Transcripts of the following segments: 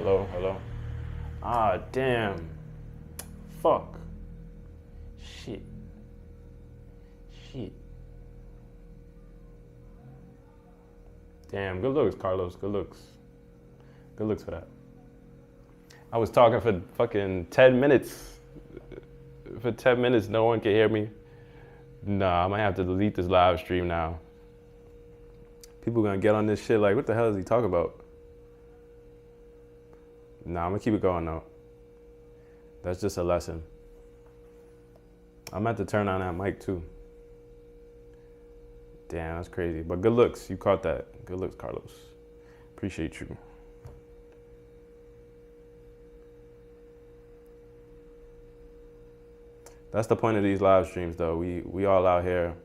Hello. Ah, damn. Fuck. Shit. Shit. Damn, good looks, Carlos. Good looks. Good looks for that. I was talking for fucking 10 minutes. For 10 minutes, no one can hear me. Nah, I might have to delete this live stream now. People gonna get on this shit like, what the hell is he talking about? Nah, I'm gonna keep it going though. That's just a lesson. I'm about to turn on that mic too. Damn, that's crazy. But good looks, you caught that. Good looks, Carlos. Appreciate you. That's the point of these live streams though. We all out here.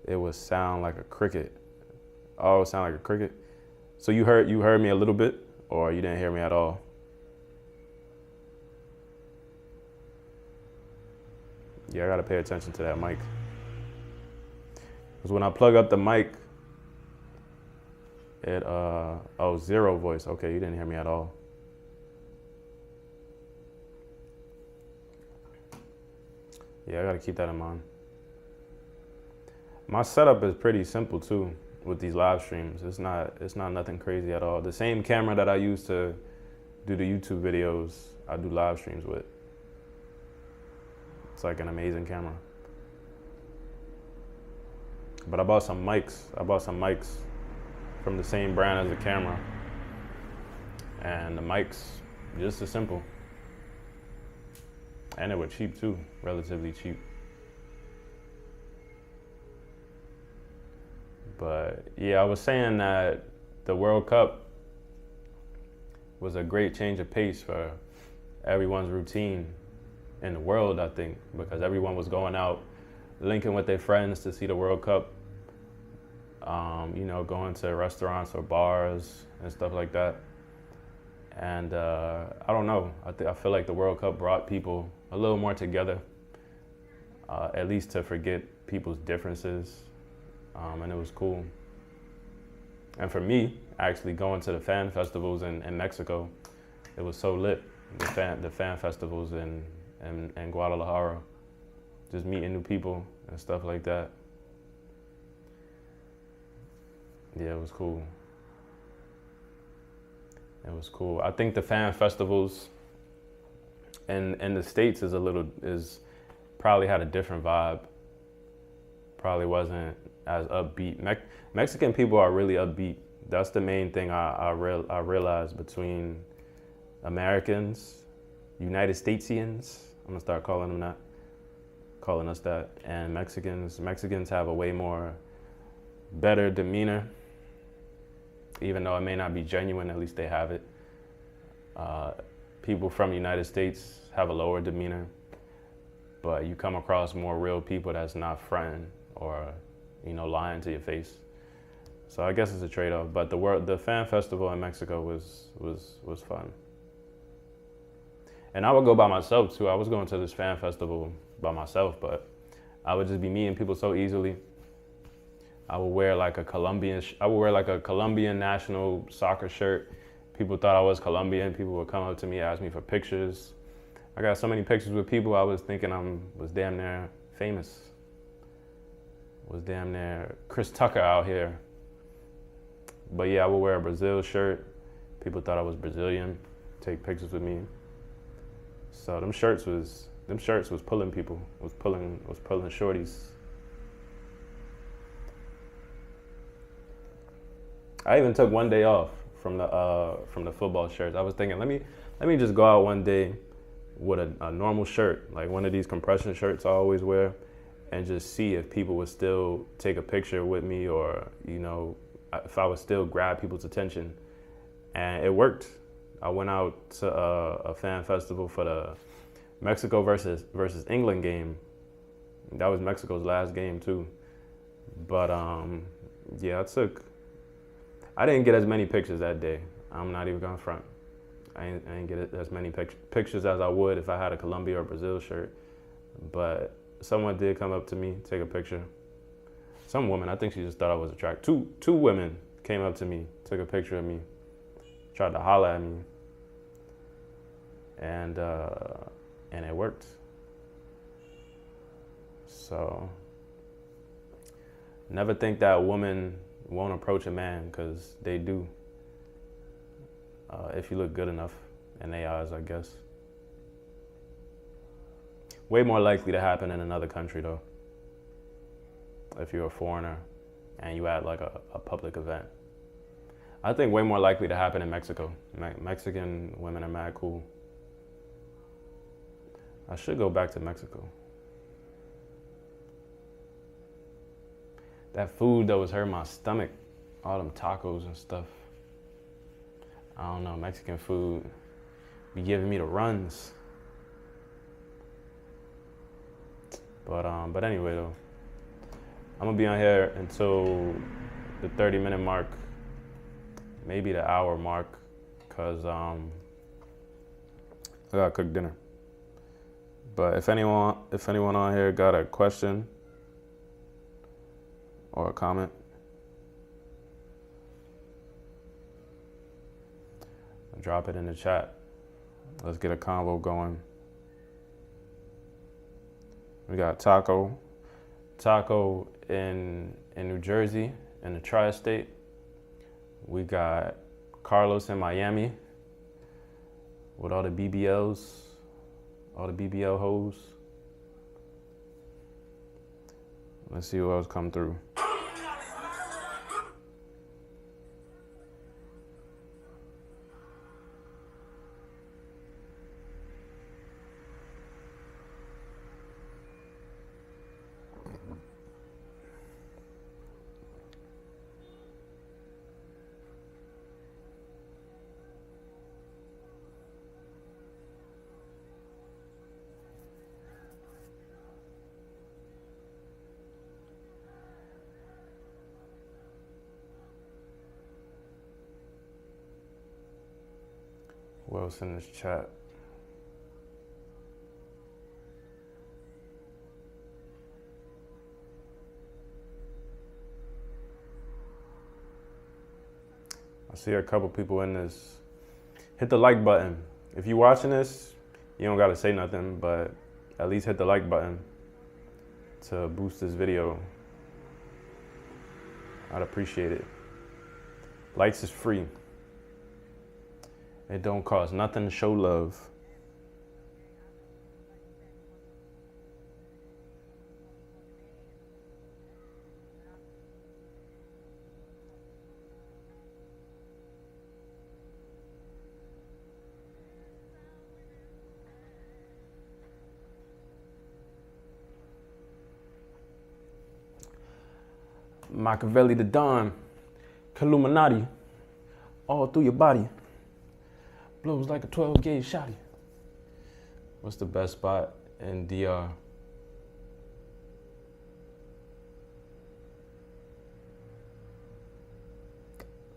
It would sound like a cricket. Oh, it sound like a cricket. So you heard me a little bit, or you didn't hear me at all? Yeah, I gotta pay attention to that mic. Because when I plug up the mic, it zero voice. Okay, you didn't hear me at all. Yeah, I gotta keep that in mind. My setup is pretty simple too with these live streams. It's not nothing crazy at all. The same camera that I use to do the YouTube videos, I do live streams with. It's like an amazing camera. But I bought some mics. From the same brand as the camera. And the mics, just as simple. And they were cheap too, relatively cheap. But yeah, I was saying that the World Cup was a great change of pace for everyone's routine in the world, I think, because everyone was going out, linking with their friends to see the World Cup, going to restaurants or bars and stuff like that. And I don't know, I feel like the World Cup brought people a little more together, at least to forget people's differences. And it was cool. And for me, actually going to the fan festivals in Mexico, it was so lit. The fan festivals in Guadalajara, just meeting new people and stuff like that. Yeah, it was cool. It was cool. I think the fan festivals in the States is probably had a different vibe. Probably wasn't as upbeat. Mexican people are really upbeat. That's the main thing I realized between Americans, United Statesians. I'm gonna start calling us that, and Mexicans. Mexicans have a way more better demeanor, even though it may not be genuine. At least they have it. People from the United States have a lower demeanor, but you come across more real people that's not fronting or lying to your face. So I guess it's a trade-off. But the fan festival in Mexico was fun. And I would go by myself too. I was going to this fan festival by myself, but I would just be meeting people so easily. I would wear like a Colombian national soccer shirt. People thought I was Colombian. People would come up to me, ask me for pictures. I got so many pictures with people. I was thinking was damn near famous. Was damn near Chris Tucker out here. But yeah, I would wear a Brazil shirt. People thought I was Brazilian. Take pictures with me. So them shirts was pulling people. Was pulling shorties. I even took one day off from the football shirts. I was thinking, let me just go out one day with a normal shirt, like one of these compression shirts I always wear, and just see if people would still take a picture with me, or if I would still grab people's attention. And it worked. I went out to a fan festival for the Mexico versus England game. That was Mexico's last game too. But yeah, I didn't get as many pictures that day. I'm not even gonna front. I didn't get as many pictures as I would if I had a Colombia or Brazil shirt. But someone did come up to me, take a picture. Some woman, I think she just thought I was attractive. Two women came up to me, took a picture of me. tried to holler at me, and it worked. So never think that a woman won't approach a man, because they do. If you look good enough in their eyes, I guess. Way more likely to happen in another country though. If you're a foreigner and you at like a public event. I think way more likely to happen in Mexico. Mexican women are mad cool. I should go back to Mexico. That food though was hurting my stomach. All them tacos and stuff. I don't know, Mexican food be giving me the runs. But anyway though, I'm gonna be on here until the 30-minute mark, maybe the hour mark, cause I gotta cook dinner. But if anyone on here got a question or a comment, drop it in the chat. Let's get a convo going. We got Taco in New Jersey, in the tri-state. We got Carlos in Miami with all the BBLs, all the BBL hoes. Let's see who else come through. Who else in this chat? I see a couple people in this. Hit the like button. If you're watching this, you don't gotta say nothing, but at least hit the like button to boost this video. I'd appreciate it. Likes is free. It don't cost nothing to show love. Machiavelli the Don, Illuminati, all through your body. Blows like a 12-gauge shotty. What's the best spot in DR?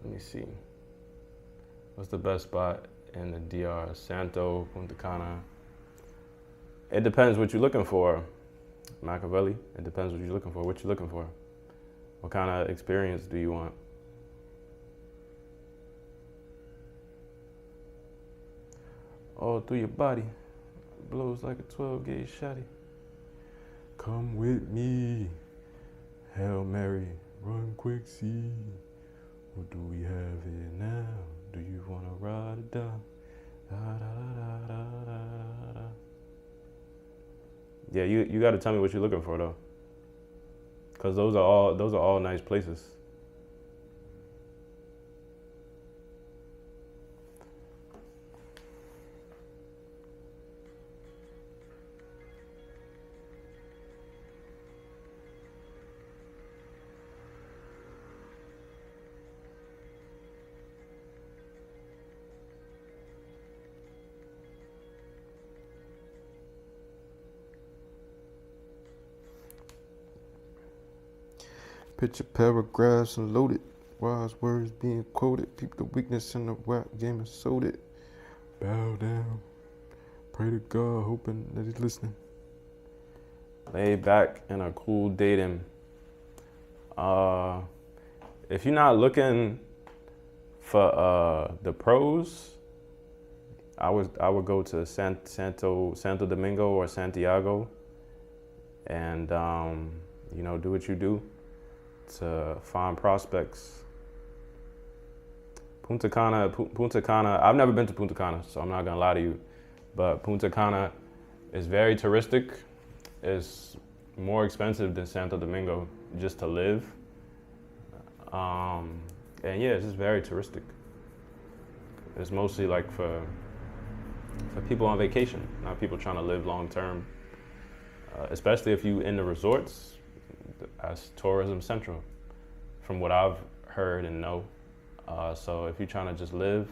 Let me see. What's the best spot in the DR? Santo, Punta Cana. It depends what you're looking for, Machiavelli. It depends what you're looking for. What you looking for? What kind of experience do you want? All through your body, blows like a 12-gauge shotty. Come with me, Hail Mary, run quick, see. What do we have here now? Do you wanna ride it down? Da, da, da, da, da, da, da. Yeah, you gotta tell me what you're looking for though, because those are all nice places. Picture paragraphs and loaded, wise words being quoted. Peep the weakness in the rap game and sold it. Bow down, pray to God, hoping that he's listening. Lay back in a cool dating. If you're not looking For the pros, I would go to Santo Domingo or Santiago, and do what you do to find prospects. Punta Cana. I've never been to Punta Cana, so I'm not gonna lie to you, but Punta Cana is very touristic. It's more expensive than Santo Domingo just to live. And yeah, it's just very touristic. It's mostly like for people on vacation, not people trying to live long term. Especially if you in the resorts, that's tourism central, from what I've heard and know. So if you're trying to just live,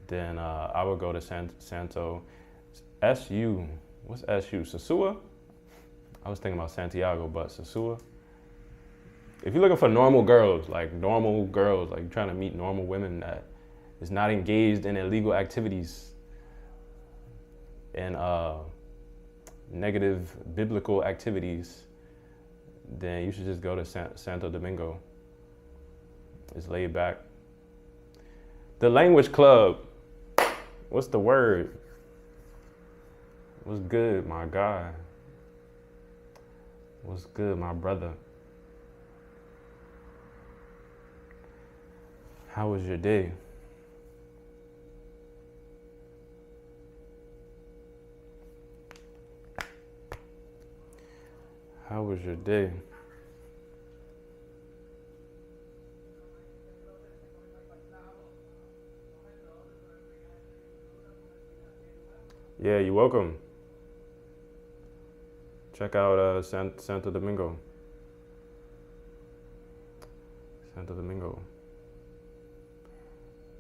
then I would go to Santo. SU, what's SU? Sosua? I was thinking about Santiago, but Sosua. If you're looking for normal girls, like you're trying to meet normal women that is not engaged in illegal activities and negative biblical activities, then you should just go to Santo Domingo. It's laid back. The language club. What's the word? What's good, my guy? What's good, my brother? How was your day? How was your day? Yeah, you're welcome. Check out Santo Domingo. Santo Domingo.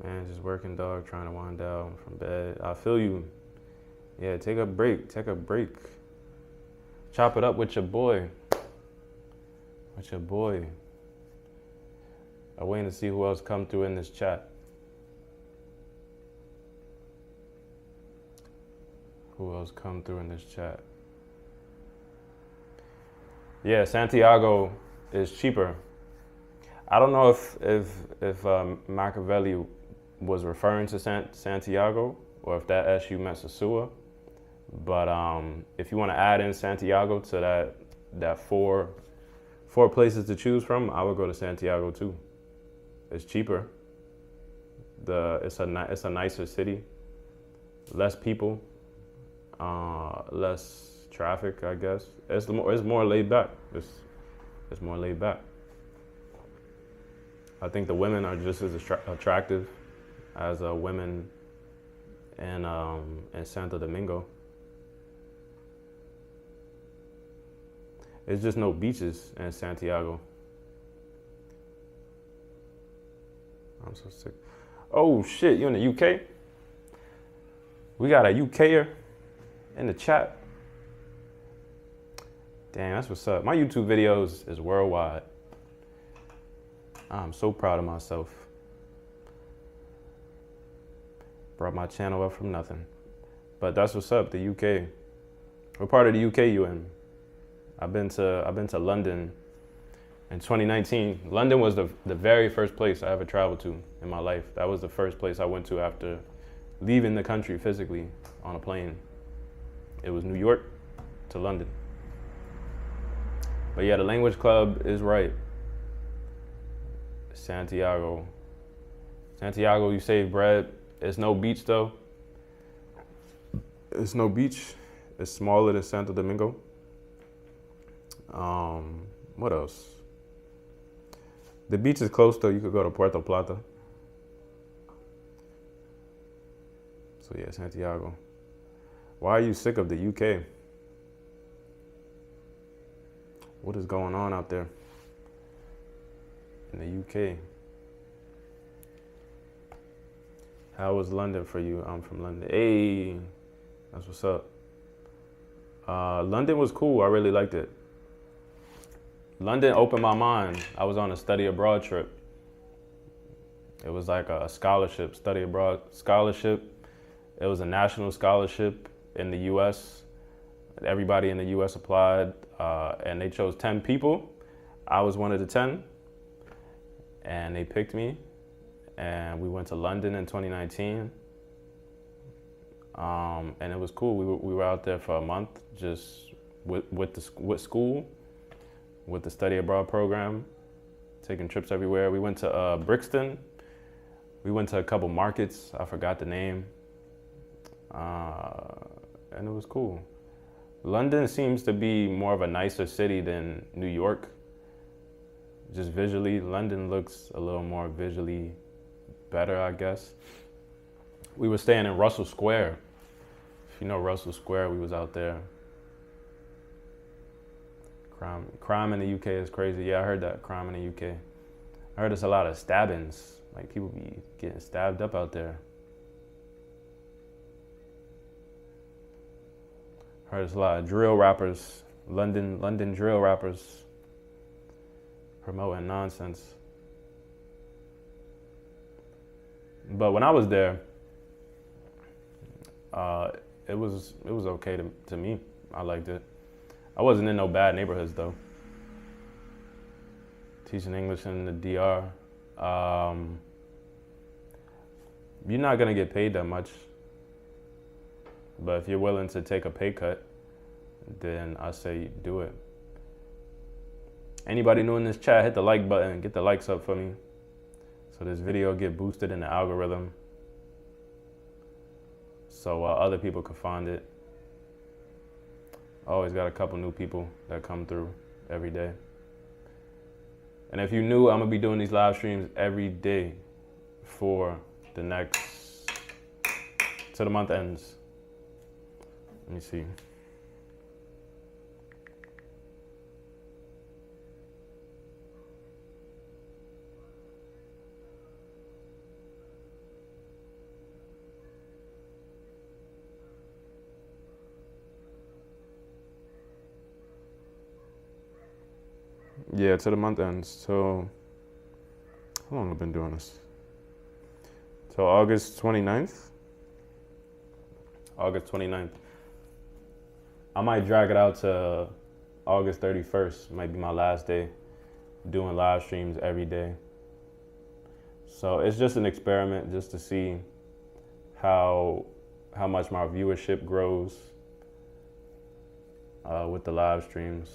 Man, just working, dog, trying to wind down from bed. I feel you. Yeah, take a break. Chop it up with your boy. I'm waiting to see who else come through in this chat. Yeah, Santiago is cheaper. I don't know if Machiavelli was referring to Santiago or if that SU meant Sosua, but if you want to add in Santiago to that four places to choose from, I would go to Santiago too. It's cheaper. It's a nicer city, less people, less traffic, I guess. It's more laid back. It's more laid back. I think the women are just as attractive as women in Santo Domingo. It's just no beaches in Santiago. I'm so sick. Oh shit, you in the UK? We got a UKer in the chat. Damn, that's what's up. My YouTube videos is worldwide. I'm so proud of myself. Brought my channel up from nothing. But that's what's up, the UK. What part of the UK you in? I've been to London in 2019. London was the very first place I ever traveled to in my life. That was the first place I went to after leaving the country physically on a plane. It was New York to London. But yeah, the language club is right. Santiago, you save bread. It's no beach though. It's no beach. It's smaller than Santo Domingo. What else? The beach is close though. You could go to Puerto Plata. So yeah, Santiago. Why are you sick of the UK? What is going on out there in the UK? How was London for you? I'm from London. Hey, that's what's up. London was cool. I really liked it. London opened my mind. I was on a study abroad trip. It was like a scholarship, study abroad scholarship. It was a national scholarship in the US. Everybody in the US applied, and they chose 10 people. I was one of the 10, and they picked me. and we went to London in 2019. And it was cool. We were out there for a month, just with school, with the study abroad program, taking trips everywhere. We went to Brixton. We went to a couple markets. I forgot the name, and it was cool. London seems to be more of a nicer city than New York. Just visually, London looks a little more visually better, I guess. We were staying in Russell Square. If you know Russell Square, we was out there. Crime in the UK is crazy. Yeah, I heard that, crime in the UK. I heard there's a lot of stabbings. Like, people be getting stabbed up out there. I heard there's a lot of drill rappers, London drill rappers, promoting nonsense. But when I was there, it was okay to me. I liked it. I wasn't in no bad neighborhoods though. Teaching English in the DR, you're not gonna get paid that much. But if you're willing to take a pay cut, then I say do it. Anybody new in this chat, hit the like button, get the likes up for me, so this video get boosted in the algorithm, so other people can find it. I always got a couple new people that come through every day. And if you're new, I'm gonna be doing these live streams every day for the next, till the month ends. Let me see. Yeah, to the month ends. So, how long have I been doing this? Till August 29th? August 29th. I might drag it out to August 31st. Might be my last day doing live streams every day. So it's just an experiment, just to see how much my viewership grows with the live streams.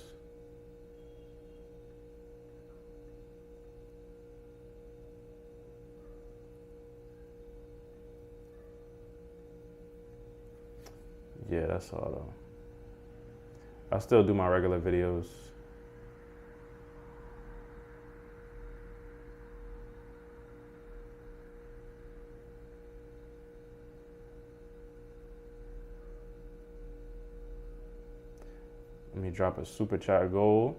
Yeah, that's all though. I still do my regular videos. Let me drop a super chat goal.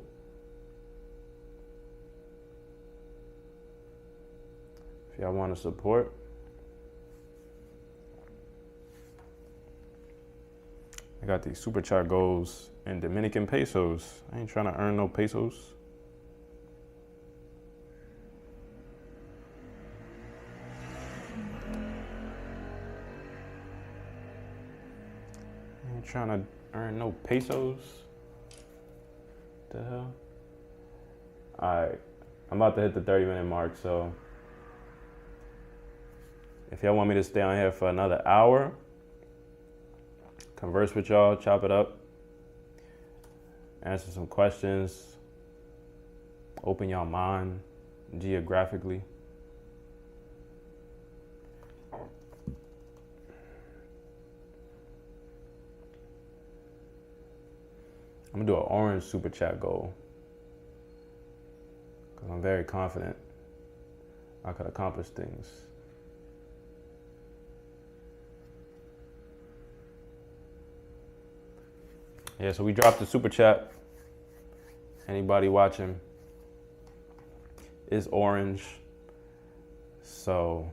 If y'all want to support. I got these super chat goals in Dominican pesos. I ain't trying to earn no pesos. I ain't trying to earn no pesos. What the hell? Alright, I'm about to hit the 30-minute mark, so if y'all want me to stay on here for another hour, converse with y'all, chop it up, answer some questions, open y'all mind geographically. I'm gonna do an orange super chat goal because I'm very confident I could accomplish things. Yeah, so we dropped the super chat. Anybody watching is orange. So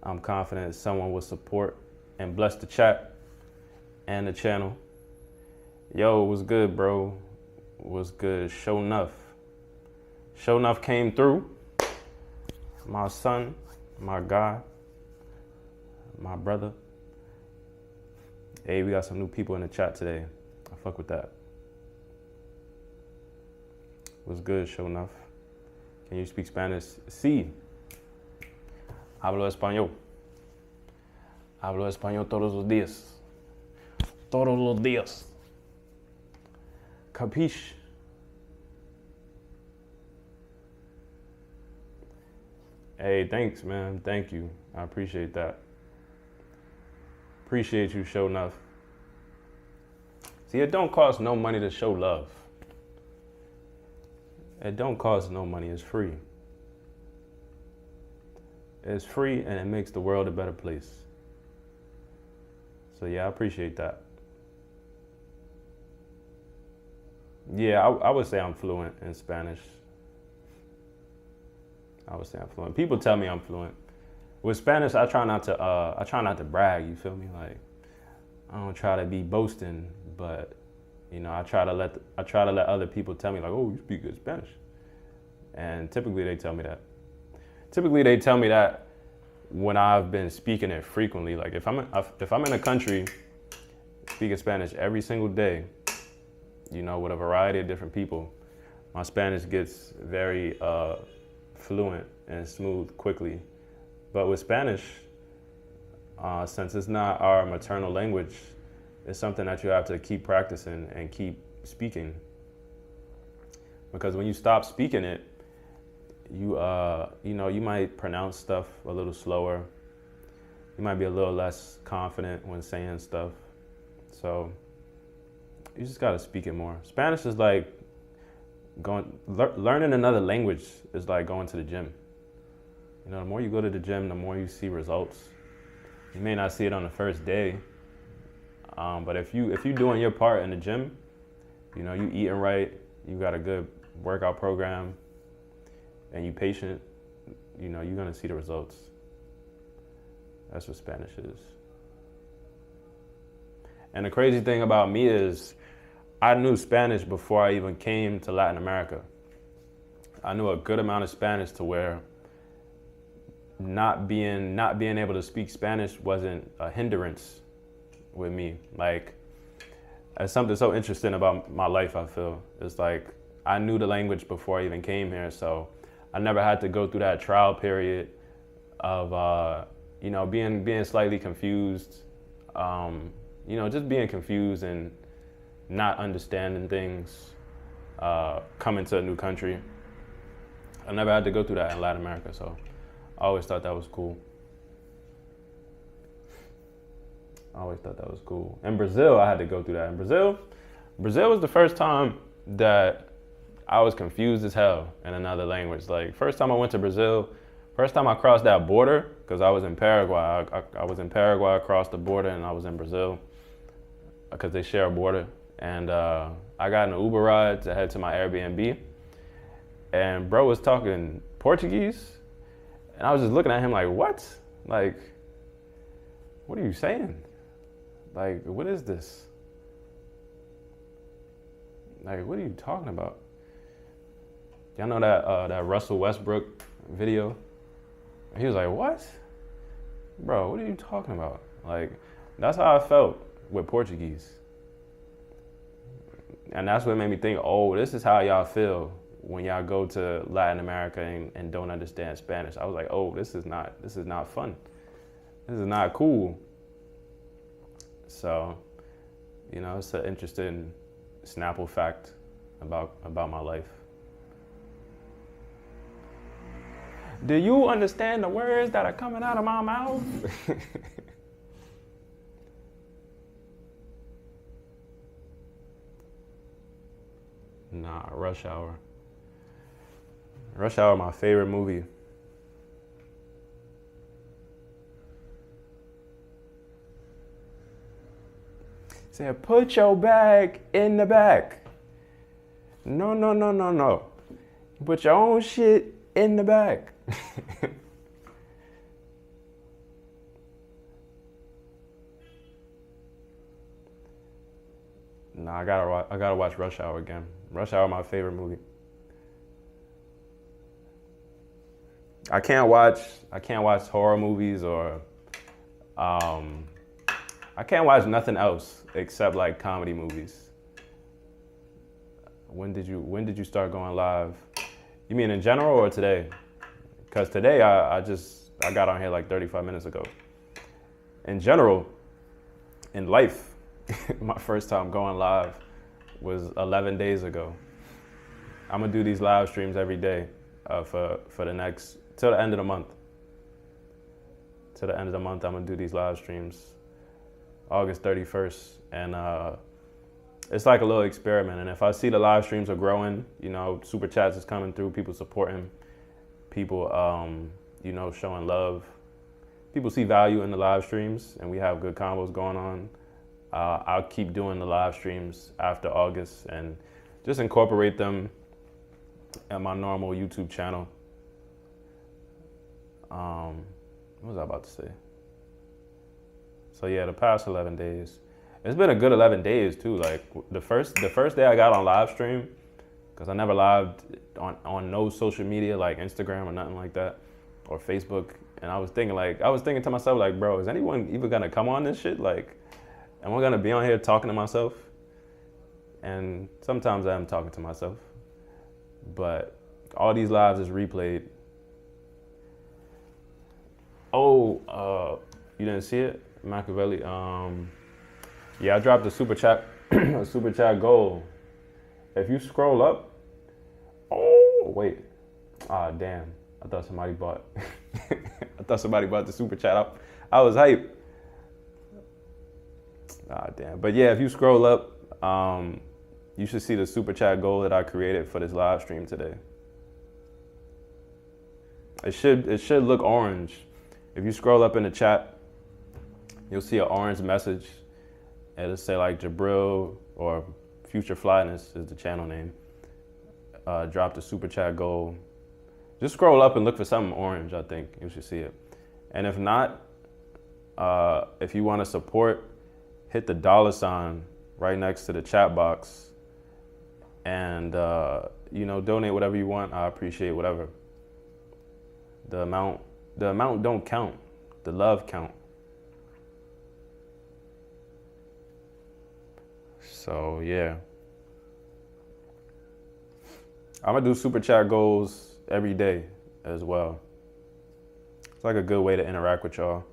I'm confident someone will support and bless the chat and the channel. Yo, what's good, bro? What's good? Show enough. Show enough came through. My son, my guy, my brother. Hey, we got some new people in the chat today. I fuck with that. What's good, show enough? Can you speak Spanish? Sí. Hablo español. Hablo español todos los días. Todos los días. Capiche? Hey, thanks, man. Thank you. I appreciate that. Appreciate you, show enough. See, it don't cost no money to show love. It don't cost no money. It's free. It's free and it makes the world a better place. So yeah, I appreciate that. Yeah, I would say I'm fluent in Spanish. I would say I'm fluent. People tell me I'm fluent. With Spanish, I try not to brag. You feel me? Like, I don't try to be boasting, but you know, I try to let other people tell me like, oh, you speak good Spanish, and typically they tell me that. Typically they tell me that when I've been speaking it frequently. Like if I'm in a country speaking Spanish every single day, you know, with a variety of different people, my Spanish gets very fluent and smooth quickly. But with Spanish, since it's not our maternal language, it's something that you have to keep practicing and keep speaking. Because when you stop speaking it, you might pronounce stuff a little slower. You might be a little less confident when saying stuff. So you just gotta speak it more. Spanish is like learning another language is like going to the gym. You know, the more you go to the gym, the more you see results. You may not see it on the first day, but if you're doing your part in the gym, you know, you eating right, you got a good workout program, and you patient, you know, you're gonna see the results. That's what Spanish is. And the crazy thing about me is I knew Spanish before I even came to Latin America. I knew a good amount of Spanish to where not being able to speak Spanish wasn't a hindrance with me. Like, it's something so interesting about my life, I feel. It's like I knew the language before I even came here, so I never had to go through that trial period of you know, being slightly confused, you know, just being confused and not understanding things coming to a new country. I never had to go through that in Latin America, so I always thought that was cool. In Brazil, I had to go through that. In Brazil was the first time that I was confused as hell in another language. Like, first time I went to Brazil, first time I crossed that border, because I was in Paraguay. I was in Paraguay, across the border, and I was in Brazil, because they share a border. And I got an Uber ride to head to my Airbnb, and bro was talking Portuguese, and I was just looking at him like, what? Like, what are you saying? Like, what is this? Like, what are you talking about? Y'all know that Russell Westbrook video? And he was like, what? Bro, what are you talking about? Like, that's how I felt with Portuguese. And that's what made me think, oh, this is how y'all feel when y'all go to Latin America and don't understand Spanish. I was like, oh, this is not fun. This is not cool. So, you know, it's an interesting Snapple fact about my life. Do you understand the words that are coming out of my mouth? Nah, Rush Hour. Rush Hour, my favorite movie. Said, put your bag in the back. No, no, no, no, no. Put your own shit in the back. Nah, I gotta watch Rush Hour again. Rush Hour, my favorite movie. I can't watch horror movies or I can't watch nothing else except like comedy movies. When did you start going live? You mean in general or today? Because today I got on here like 35 minutes ago. In general, in life, my first time going live was 11 days ago. I'm gonna do these live streams every day for the next, till the end of the month. Till the end of the month, I'm gonna do these live streams, August 31st. And it's like a little experiment. And if I see the live streams are growing, you know, super chats is coming through, people supporting, people, you know, showing love. People see value in the live streams and we have good combos going on. I'll keep doing the live streams after August and just incorporate them in my normal YouTube channel. What was I about to say? So yeah, the past 11 days. It's been a good 11 days too. Like the first day I got on live stream, because I never lived on no social media like Instagram or nothing like that, or Facebook. And I was thinking to myself, like, bro, is anyone even gonna come on this shit? Like, am I gonna be on here talking to myself? And sometimes I am talking to myself, but all these lives is replayed. Oh, you didn't see it? Machiavelli. Yeah, I dropped a super chat, a super chat goal. If you scroll up, oh wait, damn, I thought somebody bought. I thought somebody bought the super chat up. I was hyped. Damn, but yeah, if you scroll up, you should see the super chat goal that I created for this live stream today. It should look orange. If you scroll up in the chat, you'll see an orange message. It'll say like Jabril or Future Flyness is the channel name. Dropped a super chat goal. Just scroll up and look for something orange, I think. You should see it. And if not, if you want to support, hit the $ right next to the chat box. And, you know, donate whatever you want. I appreciate whatever. The amount don't count. The love count. So yeah, I'm gonna do super chat goals every day as well. It's like a good way to interact with y'all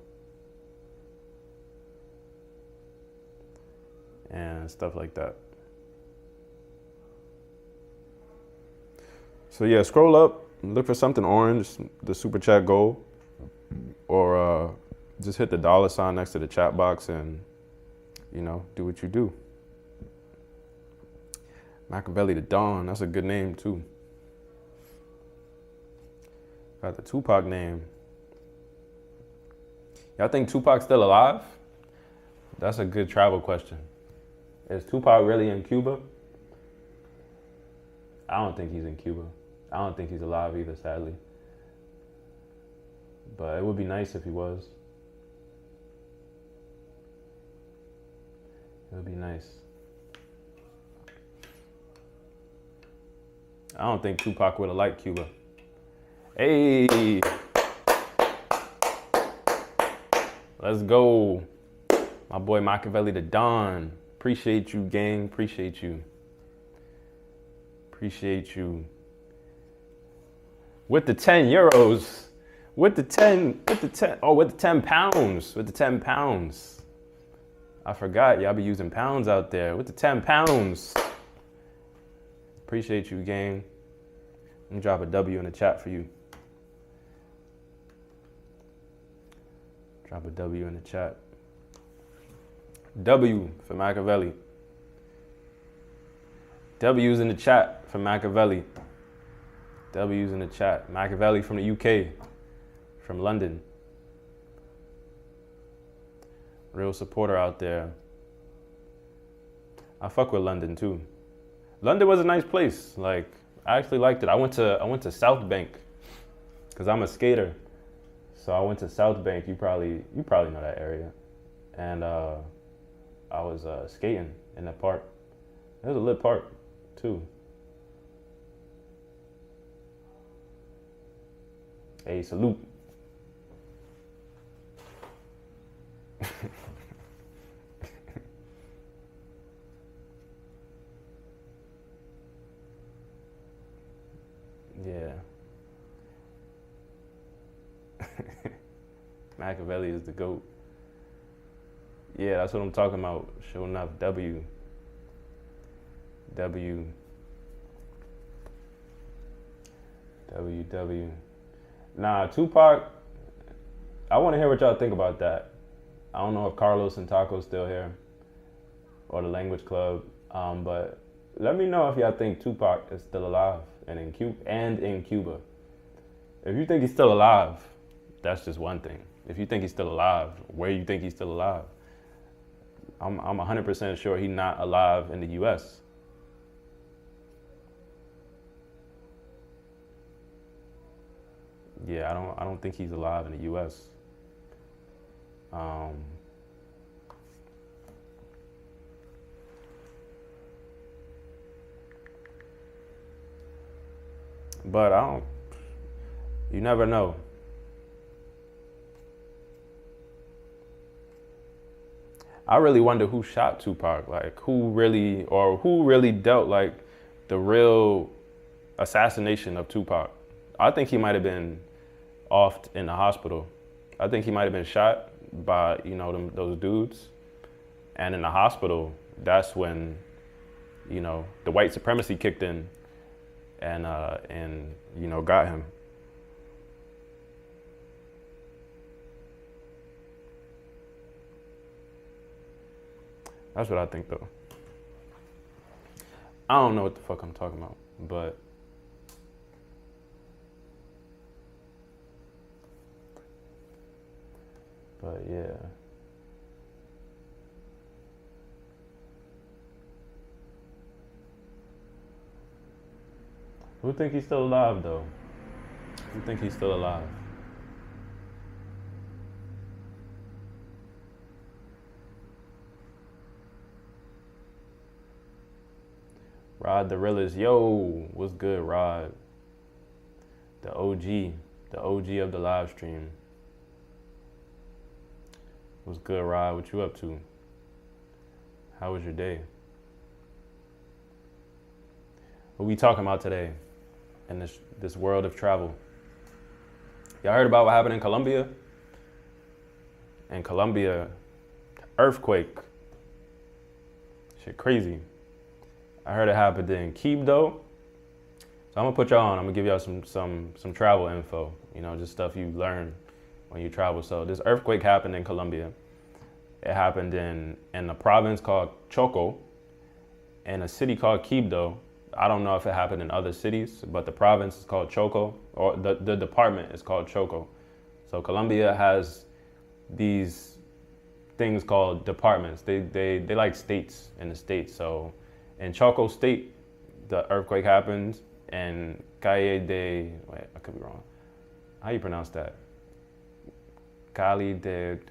and stuff like that. So yeah, scroll up, look for something orange, the super chat goal, or just hit the $ next to the chat box and, you know, do what you do. Machiavelli the Dawn, that's a good name too. Got the Tupac name. Y'all think Tupac's still alive? That's a good travel question. Is Tupac really in Cuba? I don't think he's in Cuba. I don't think he's alive either, sadly. But it would be nice if he was. It would be nice. I don't think Tupac would have liked Cuba. Hey! Let's go. My boy Machiavelli the Don. Appreciate you, gang. Appreciate you. Appreciate you. With the 10 euros. With the 10 pounds. With the 10 pounds. I forgot, y'all be using pounds out there. With the 10 pounds. Appreciate you, gang. Let me drop a W in the chat for you. Drop a W in the chat. W for Machiavelli. W's in the chat for Machiavelli. W's in the chat. Machiavelli from the UK, from London. Real supporter out there. I fuck with London too. London was a nice place. Like, I actually liked it. I went to South Bank because I'm a skater. So I went to South Bank. You probably know that area. And I was skating in that park. It was a lit park too. Hey, salute. Yeah. Machiavelli is the GOAT. Yeah, that's what I'm talking about. Sure enough, W. W. W. W. Nah, Tupac, I want to hear what y'all think about that. I don't know if Carlos and Taco's still here or the Language Club, but let me know if y'all think Tupac is still alive and in Cuba. If you think he's still alive, that's just one thing. If you think he's still alive, where you think he's still alive? I'm 100% sure he's not alive in the U.S. Yeah, I don't think he's alive in the U.S. But I don't. You never know. I really wonder who shot Tupac, like who really dealt like the real assassination of Tupac. I think he might have been off in the hospital. I think he might have been shot by those dudes, and in the hospital, that's when the white supremacy kicked in, and got him. That's what I think, though. I don't know what the fuck I'm talking about, but yeah. Who think he's still alive, though? Who think he's still alive? Rod the Realist, yo, what's good, Rod? The OG of the live stream. What's good, Rod? What you up to? How was your day? What we talking about today in this world of travel? Y'all heard about what happened in Colombia? In Colombia, earthquake. Shit crazy. I heard it happened in Quibdó. So I'm gonna put y'all on. I'm gonna give y'all some travel info. Just stuff you learn when you travel. So this earthquake happened in Colombia. It happened in a province called Choco, in a city called Quibdó. I don't know if it happened in other cities, but the province is called Choco, or the department is called Choco. So Colombia has these things called departments. They like states in the states. So in Choco State, the earthquake happened, and I could be wrong. How you pronounce that?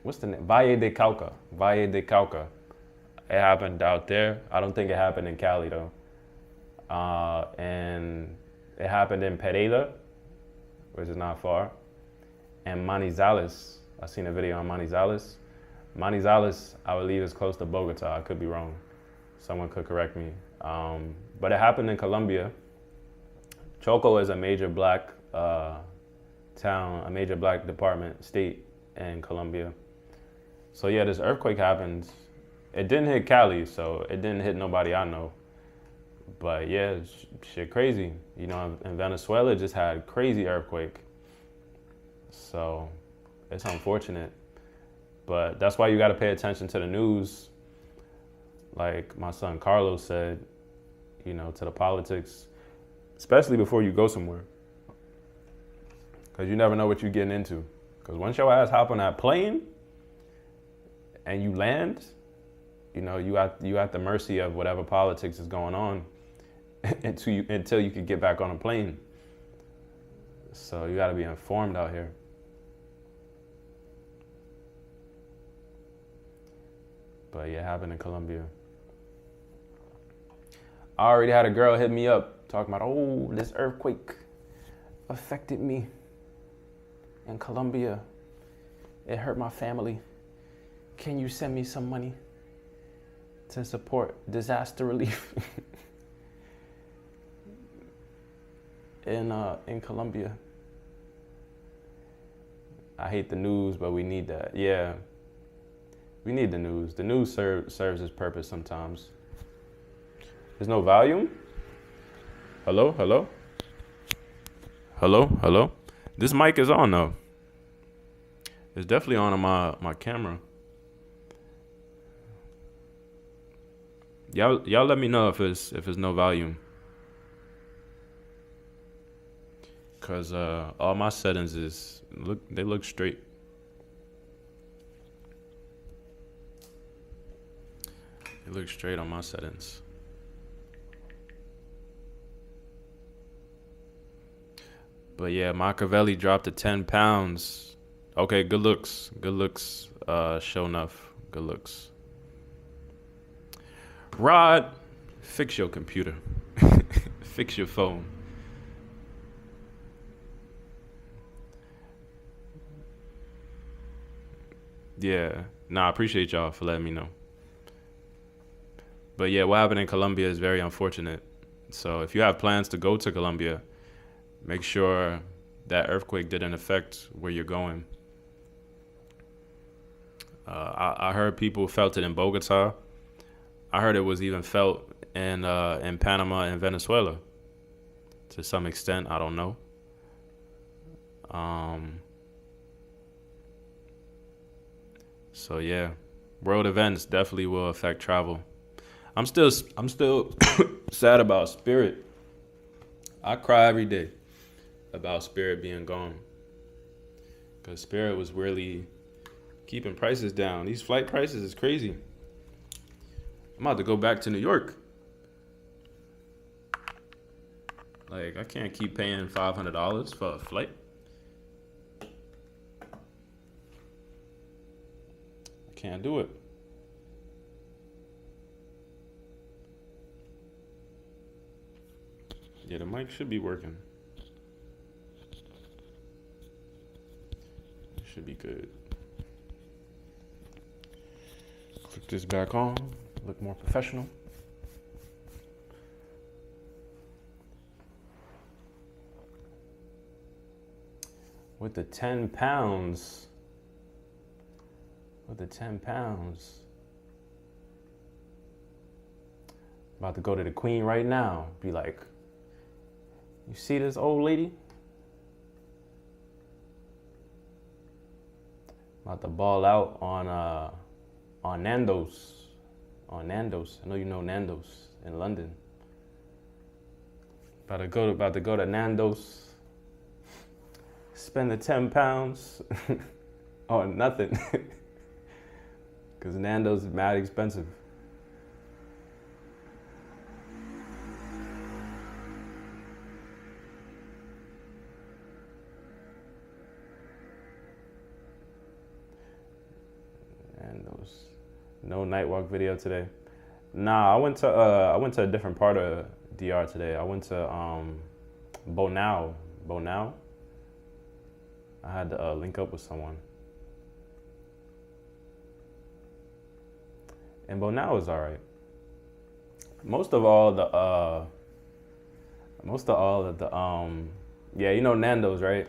What's the name? Valle de Cauca. It happened out there. I don't think it happened in Cali though. And it happened in Pereira, which is not far, and Manizales. I seen a video on Manizales. Manizales, I believe, is close to Bogota. I could be wrong. Someone could correct me. But it happened in Colombia. Choco is a major black town, a major black state in Colombia. So yeah, this earthquake happened. It didn't hit Cali, so it didn't hit nobody I know. But yeah, shit crazy. In Venezuela, it just had crazy earthquake. So it's unfortunate. But that's why you got to pay attention to the news. Like my son Carlos said, to the politics, especially before you go somewhere. Because you never know what you're getting into. Because once your ass hop on that plane and you land, you at the mercy of whatever politics is going on until you can get back on a plane. So you got to be informed out here. But yeah, it happened in Colombia. I already had a girl hit me up talking about, oh, this earthquake affected me in Colombia. It hurt my family. Can you send me some money to support disaster relief? in Colombia. I hate the news, but we need that. Yeah, we need the news. The news serves its purpose sometimes. There's no volume? Hello? Hello? Hello? Hello? This mic is on though. It's definitely on my camera. Y'all let me know if it's no volume. Cause all my settings they look straight. They look straight on my settings. But yeah, Machiavelli dropped to 10 pounds. Okay, good looks. Good looks. Show enough. Good looks. Rod, fix your computer. Fix your phone. Yeah. Nah, I appreciate y'all for letting me know. But yeah, what happened in Colombia is very unfortunate. So if you have plans to go to Colombia, make sure that earthquake didn't affect where you're going. I heard people felt it in Bogota. I heard it was even felt in Panama and Venezuela to some extent. I don't know. So yeah, world events definitely will affect travel. I'm still sad about Spirit. I cry every day about Spirit being gone, because Spirit was really keeping prices down. These flight prices is crazy. I'm about to go back to New York. Like, I can't keep paying $500 for a flight. I can't do it. Yeah, the mic should be working. It should be good. Click this back on. Look more professional. With the 10 pounds. With the 10 pounds. About to go to the queen right now. Be like, you see this old lady? About to ball out on Nando's. On Nando's. I know you know Nando's in London. About to go to Nando's. Spend the 10 pounds on nothing. Cause Nando's is mad expensive. Nando's. No night walk video today. Nah, I went to a different part of DR today. I went to Bonao. I had to link up with someone. And Bonao is alright. Most of all the yeah, you know Nando's, right?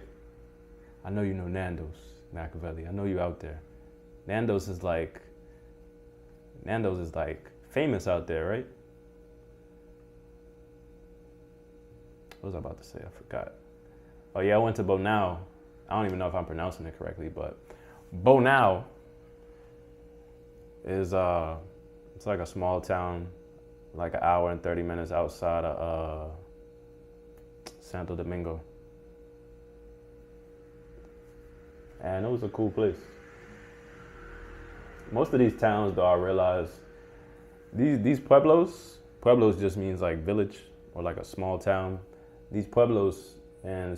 I know you know Nando's, Machiavelli. I know you out there. Nando's is like famous out there, right? What was I about to say? I forgot. Oh yeah, I went to Bonao. I don't even know if I'm pronouncing it correctly, but Bonao is it's like a small town, like an hour and 30 minutes outside of Santo Domingo. And it was a cool place. Most of these towns, though, I realize these pueblos just means like village or like a small town. These pueblos and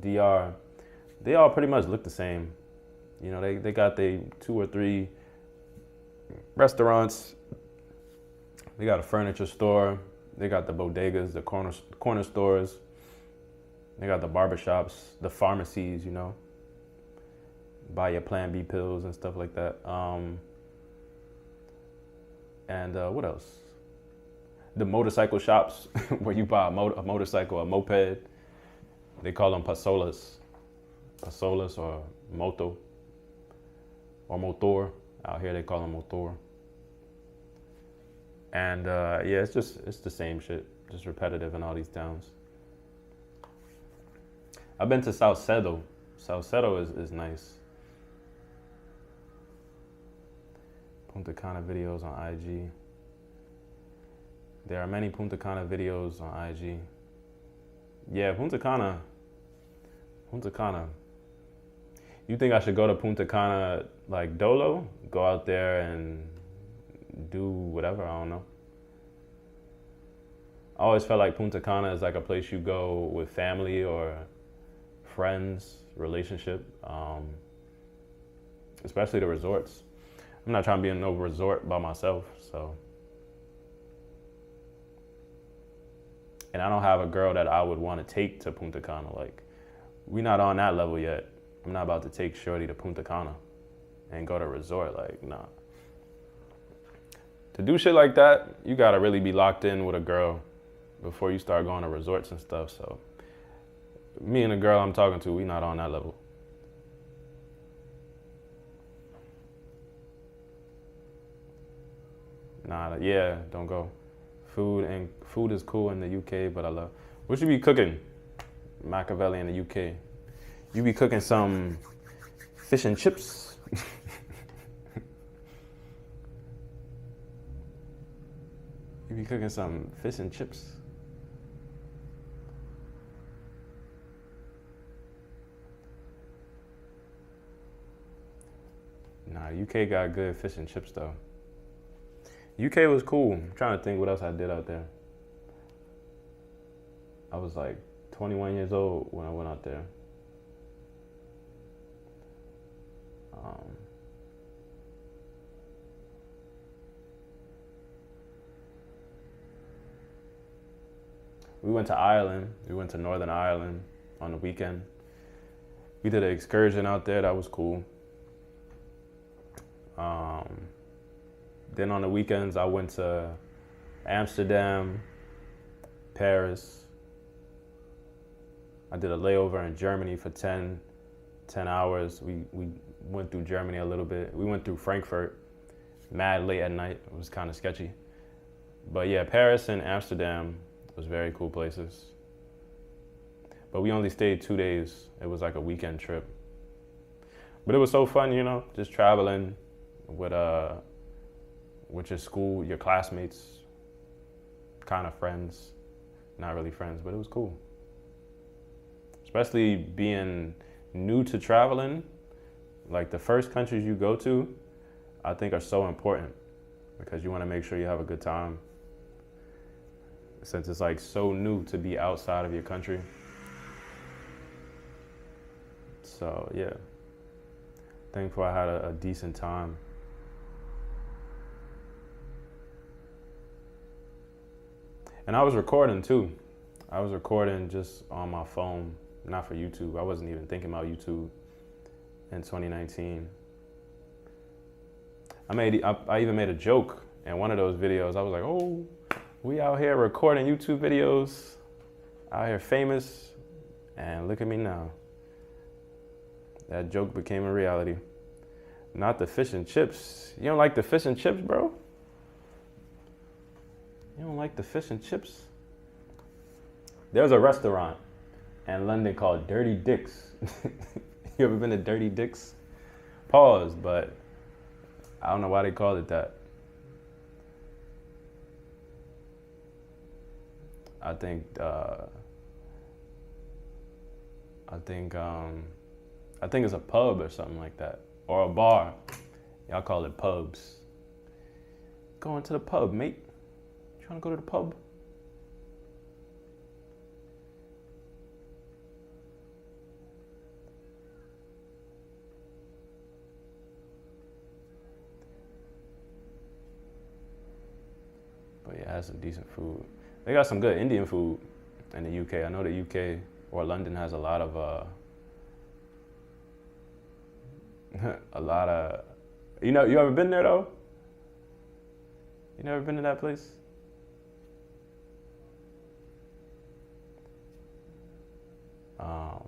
DR, they all pretty much look the same. You know, they got they 2 or 3 restaurants. They got a furniture store. They got the bodegas, the corner stores. They got the barbershops, the pharmacies, you know. Buy your Plan B pills and stuff like that. And what else? the motorcycle shops where you buy a motorcycle, a moped. They call them pasolas or moto or motor. Out here they call them motor. And yeah, it's the same shit, just repetitive in all these towns. I've been to Salcedo. Salcedo is nice. Punta Cana videos on IG. There are many Punta Cana videos on IG. Yeah, Punta Cana. You think I should go to Punta Cana like dolo? Go out there and do whatever, I don't know. I always felt like Punta Cana is like a place you go with family or friends, relationship, especially the resorts. I'm not trying to be in no resort by myself, so. And I don't have a girl that I would want to take to Punta Cana. Like, we not on that level yet. I'm not about to take shorty to Punta Cana and go to a resort, like, nah. To do shit like that, you gotta really be locked in with a girl before you start going to resorts and stuff, so. Me and the girl I'm talking to, we not on that level. Nah, yeah, don't go. Food is cool in the UK, but I love. What you be cooking, Machiavelli in the UK? You be cooking some fish and chips? You be cooking some fish and chips? Nah, UK got good fish and chips though. UK was cool. I'm trying to think what else I did out there. I was like 21 years old when I went out there. We went to Ireland. We went to Northern Ireland on the weekend. We did an excursion out there. That was cool. Then on the weekends, I went to Amsterdam, Paris. I did a layover in Germany for 10 hours. We went through Germany a little bit. We went through Frankfurt, mad late at night. It was kind of sketchy. But yeah, Paris and Amsterdam was very cool places. But we only stayed 2 days. It was like a weekend trip. But it was so fun, you know, just traveling with your school, your classmates, kind of friends. Not really friends, but it was cool. Especially being new to traveling, like the first countries you go to, I think are so important because you want to make sure you have a good time. Since it's like so new to be outside of your country. So yeah, thankful I had a decent time. And I was recording too. I was recording just on my phone, not for YouTube. I wasn't even thinking about YouTube in 2019. I even made a joke in one of those videos. I was like, oh, we out here recording YouTube videos, out here famous, and look at me now. That joke became a reality. Not the fish and chips. You don't like the fish and chips, bro? You don't like the fish and chips? There's a restaurant in London called Dirty Dick's. You ever been to Dirty Dick's? Pause, but I don't know why they called it that. I think it's a pub or something like that, or a bar. Y'all call it pubs. Going to the pub, mate. Trying to go to the pub? But yeah, it has some decent food. They got some good Indian food in the UK. I know the UK or London has a lot of you ever been there though? You never been to that place? Um,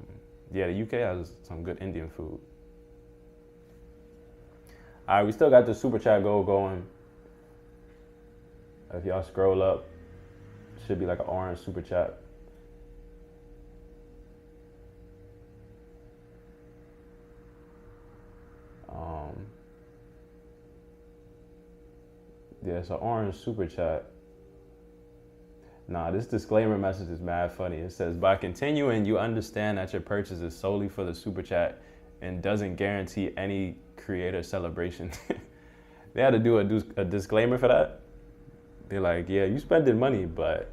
yeah, the UK has some good Indian food. All right, we still got the super chat goal going. If y'all scroll up, should be like an orange super chat. Yeah, it's an orange super chat. Nah, this disclaimer message is mad funny. It says, by continuing, you understand that your purchase is solely for the super chat and doesn't guarantee any creator celebration. They had to do a disclaimer for that. They're like, yeah, you spending money, but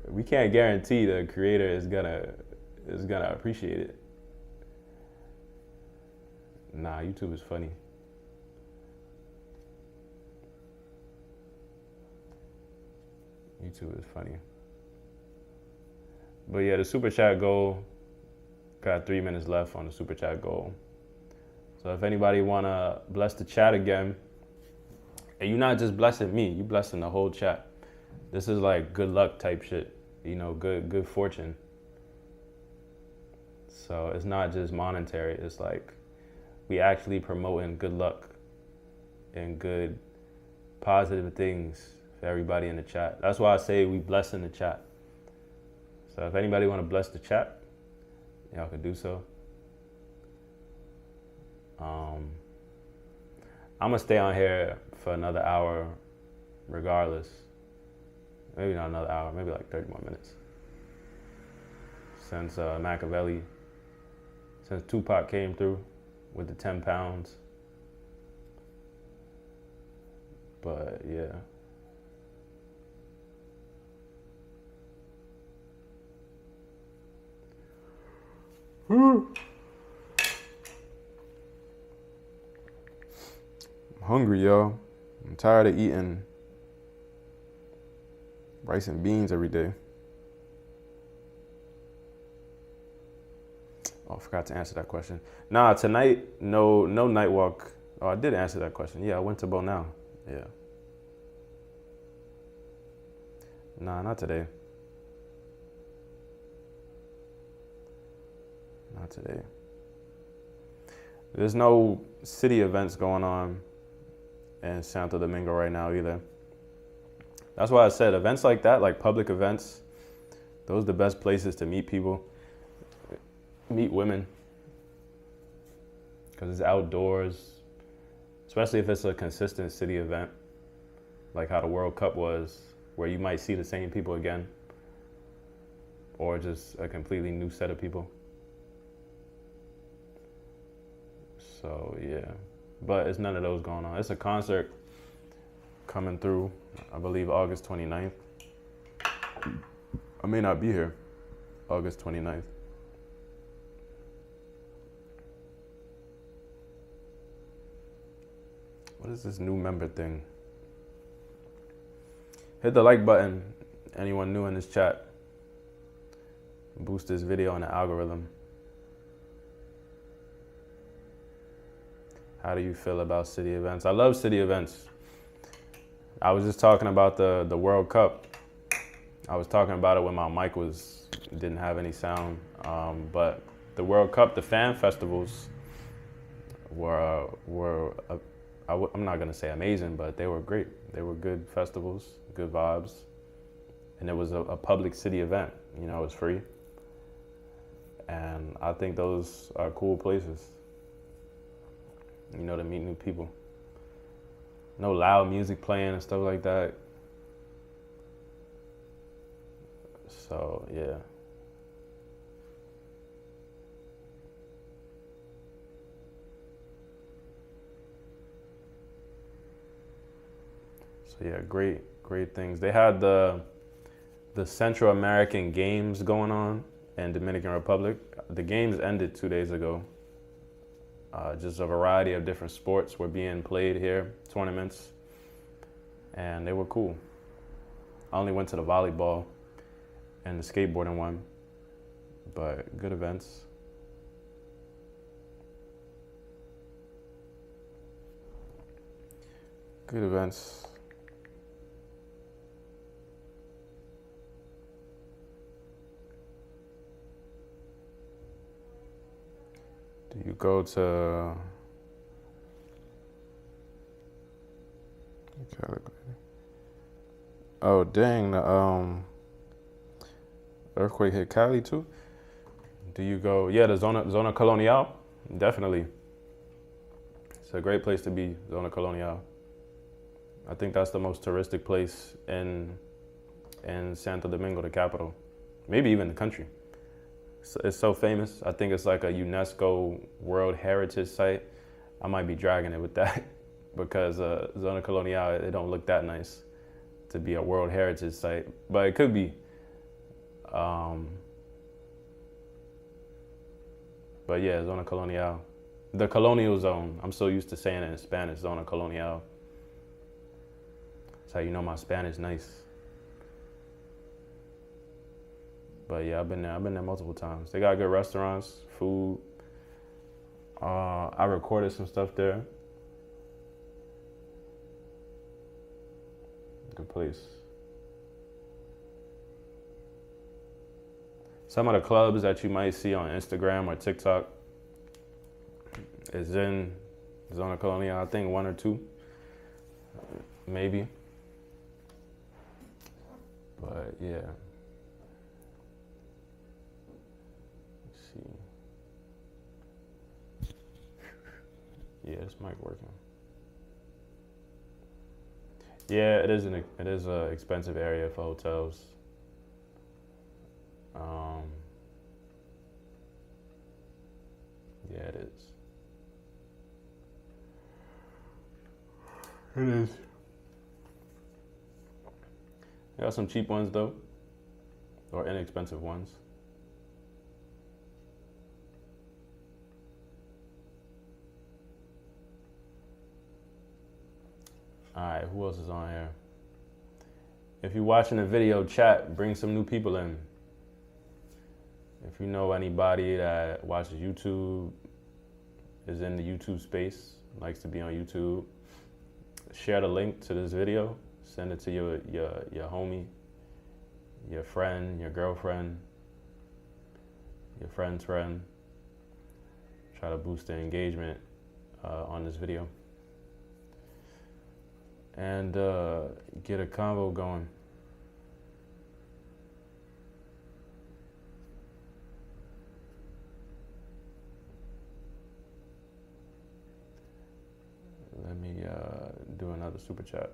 we can't guarantee the creator is gonna appreciate it. Nah, YouTube is funny. YouTube is funny. But yeah, the super chat goal, got 3 minutes left on the super chat goal. So if anybody wanna bless the chat again, and you're not just blessing me, you blessing the whole chat. This is like good luck type shit, you know, good fortune. So it's not just monetary, it's like we actually promoting good luck and good positive things for everybody in the chat. That's why I say we blessing the chat. So if anybody want to bless the chat, y'all can do so. I'm gonna stay on here for another hour regardless. Maybe not another hour, maybe like 30 more minutes. Since Machiavelli, since Tupac came through with the 10 pounds. But yeah. I'm hungry, yo. I'm tired of eating rice and beans every day. Oh, I forgot to answer that question. Nah, tonight, no night walk. Oh, I did answer that question. Yeah, I went to Bonao. Yeah. Nah, not today. Not today. There's no city events going on in Santo Domingo right now either. That's why I said events like that, like public events, those are the best places to meet people, meet women, because it's outdoors, especially if it's a consistent city event, like how the World Cup was, where you might see the same people again, or just a completely new set of people. So yeah, but it's none of those going on. It's a concert coming through, I believe August 29th. I may not be here August 29th. What is this new member thing? Hit the like button, anyone new in this chat. Boost this video in the algorithm. How do you feel about city events? I love city events. I was just talking about the World Cup. I was talking about it when my mic didn't have any sound. But the World Cup, the fan festivals were I'm not gonna say amazing, but they were great. They were good festivals, good vibes, and it was a public city event. You know, it was free, and I think those are cool places. You know, to meet new people. No loud music playing and stuff like that. So, yeah. So, yeah, great things. They had the Central American Games going on in Dominican Republic. The games ended 2 days ago. Just a variety of different sports were being played here, tournaments, and they were cool. I only went to the volleyball and the skateboarding one, but good events. Good events. Do you go to Cali? Oh dang, the earthquake hit Cali too? Do you go, yeah, the Zona Colonial? Definitely. It's a great place to be, Zona Colonial. I think that's the most touristic place in Santo Domingo, the capital. Maybe even the country. It's so famous. I think it's like a UNESCO World Heritage Site. I might be dragging it with that because Zona Colonial, it don't look that nice to be a World Heritage Site, but it could be. But yeah, Zona Colonial. The colonial zone. I'm so used to saying it in Spanish, Zona Colonial. That's how you know my Spanish nice. But yeah, I've been there multiple times. They got good restaurants, food. I recorded some stuff there. Good place. Some of the clubs that you might see on Instagram or TikTok is in Zona Colonial. I think one or two, maybe. But yeah. Let's see. Yeah, this mic working. Yeah, it is an expensive area for hotels. Yeah, it is. It is. Got some cheap ones though, or inexpensive ones. All right, who else is on here? If you're watching the video, chat, bring some new people in. If you know anybody that watches YouTube, is in the YouTube space, likes to be on YouTube, share the link to this video, send it to your homie, your friend, your girlfriend, your friend's friend. Try to boost the engagement on this video. And get a convo going. Let me do another super chat.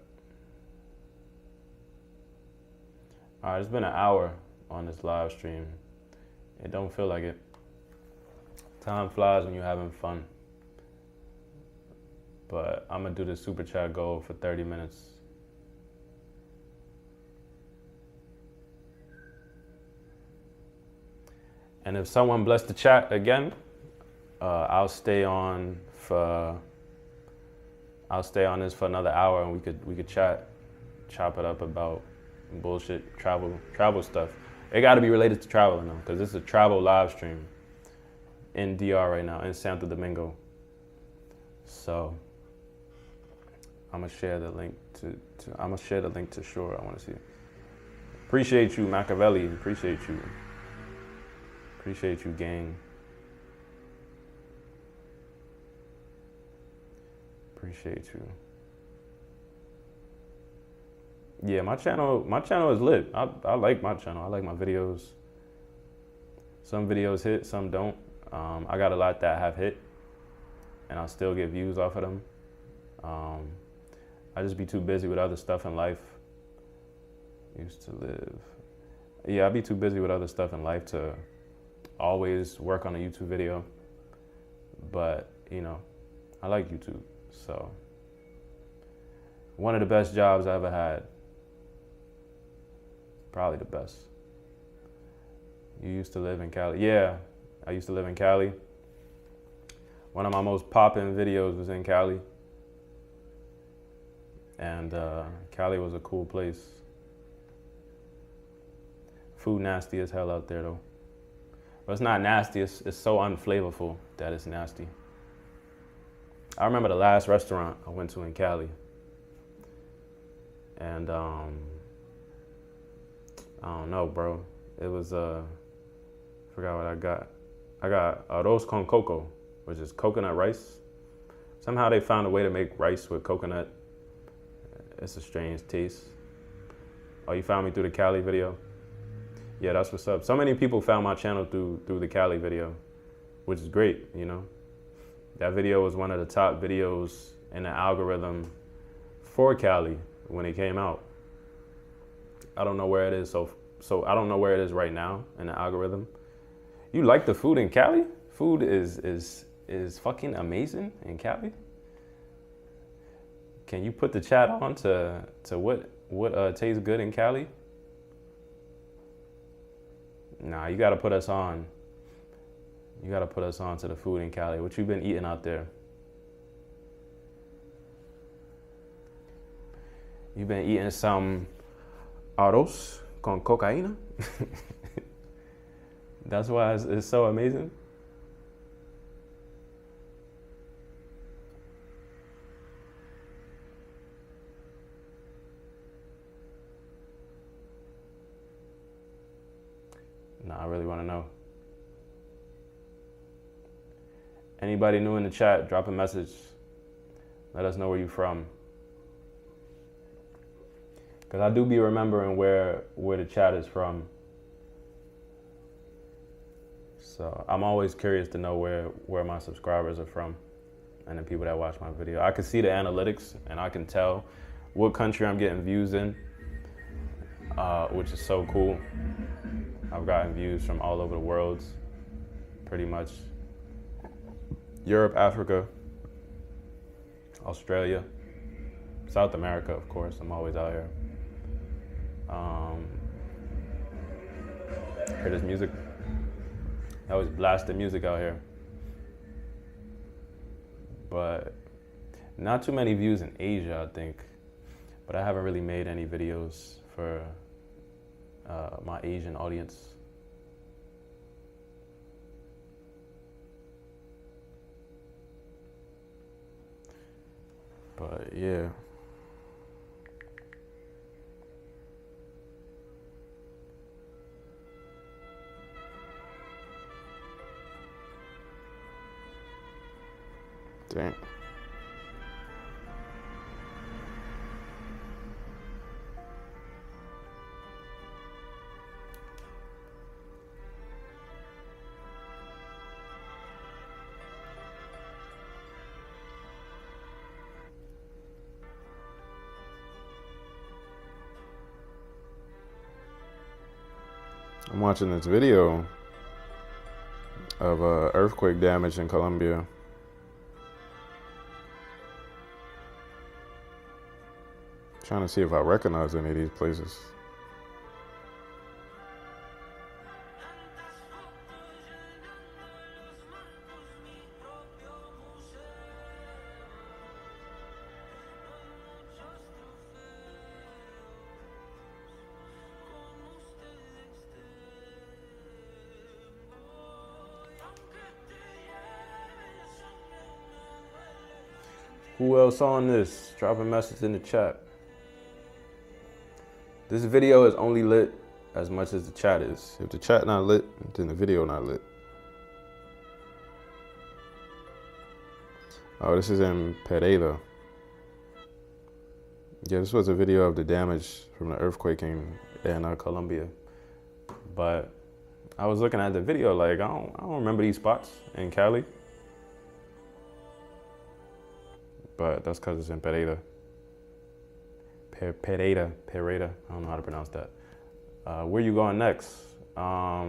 All right, it's been an hour on this live stream. It don't feel like it. Time flies when you're having fun. But I'm gonna do the super chat goal for 30 minutes. And if someone blessed the chat again, I'll stay on this for another hour, and we could chop it up about bullshit travel stuff. It got to be related to traveling though, because this is a travel live stream in DR right now, in Santo Domingo. So I'm gonna share the link to Shore. I want to see. Appreciate you, Machiavelli. Appreciate you, gang. Appreciate you. Yeah, my channel is lit. I like my channel. I like my videos. Some videos hit, some don't. I got a lot that have hit, and I'll still get views off of them. I just be too busy with other stuff in life. Used to live. Yeah, I be too busy with other stuff in life to always work on a YouTube video. But, you know, I like YouTube. So, one of the best jobs I ever had. Probably the best. You used to live in Cali? Yeah, I used to live in Cali. One of my most poppin' videos was in Cali. And Cali was a cool place. Food nasty as hell out there though. But it's not nasty, it's so unflavorful that it's nasty. I remember the last restaurant I went to in Cali. And I don't know, bro. It was, forgot what I got. I got arroz con coco, which is coconut rice. Somehow they found a way to make rice with coconut. It's a strange taste. Oh, you found me through the Cali video? Yeah, that's what's up. So many people found my channel through the Cali video, which is great, you know. That video was one of the top videos in the algorithm for Cali when it came out. I don't know where it is, so I don't know where it is right now in the algorithm. You like the food in Cali? Food is fucking amazing in Cali. Can you put the chat on to what tastes good in Cali? Nah, you gotta put us on. You gotta put us on to the food in Cali. What you been eating out there? You been eating some arroz con cocaína? That's why it's so amazing. Nah, I really want to know. Anybody new in the chat, drop a message. Let us know where you're from. Because I do be remembering where the chat is from. So I'm always curious to know where my subscribers are from and the people that watch my video. I can see the analytics and I can tell what country I'm getting views in, which is so cool. I've gotten views from all over the world, pretty much. Europe, Africa, Australia, South America, of course. I'm always out here. Hear this music? I always blast the music out here. But not too many views in Asia, I think. But I haven't really made any videos for my Asian audience. But yeah. Dang. I'm watching this video of earthquake damage in Colombia. Trying to see if I recognize any of these places. Who else on this? Drop a message in the chat. This video is only lit as much as the chat is. If the chat not lit, then the video not lit. Oh, this is in Pereira. Yeah, this was a video of the damage from the earthquake in Colombia. But I was looking at the video like, I don't remember these spots in Cali. But that's because it's in Pereira. Pereira. I don't know how to pronounce that. Where you going next? I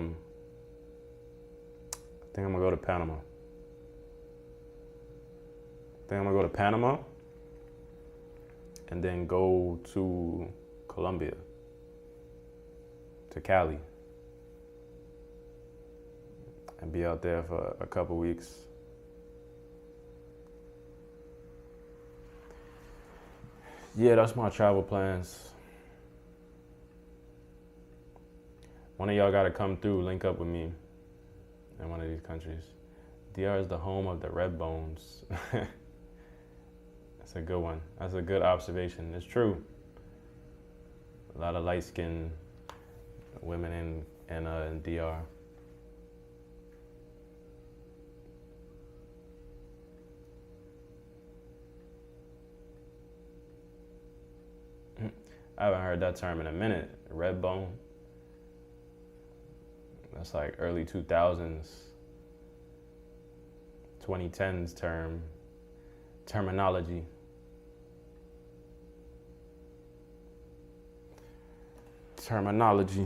think I'm gonna go to Panama. And then go to Colombia, to Cali, and be out there for a couple weeks. Yeah, that's my travel plans. One of y'all gotta come through, link up with me in one of these countries. DR is the home of the red bones. That's a good one. That's a good observation. It's true. A lot of light-skinned women in DR. I haven't heard that term in a minute. Red bone. That's like early 2000s, 2010s terminology. Terminology.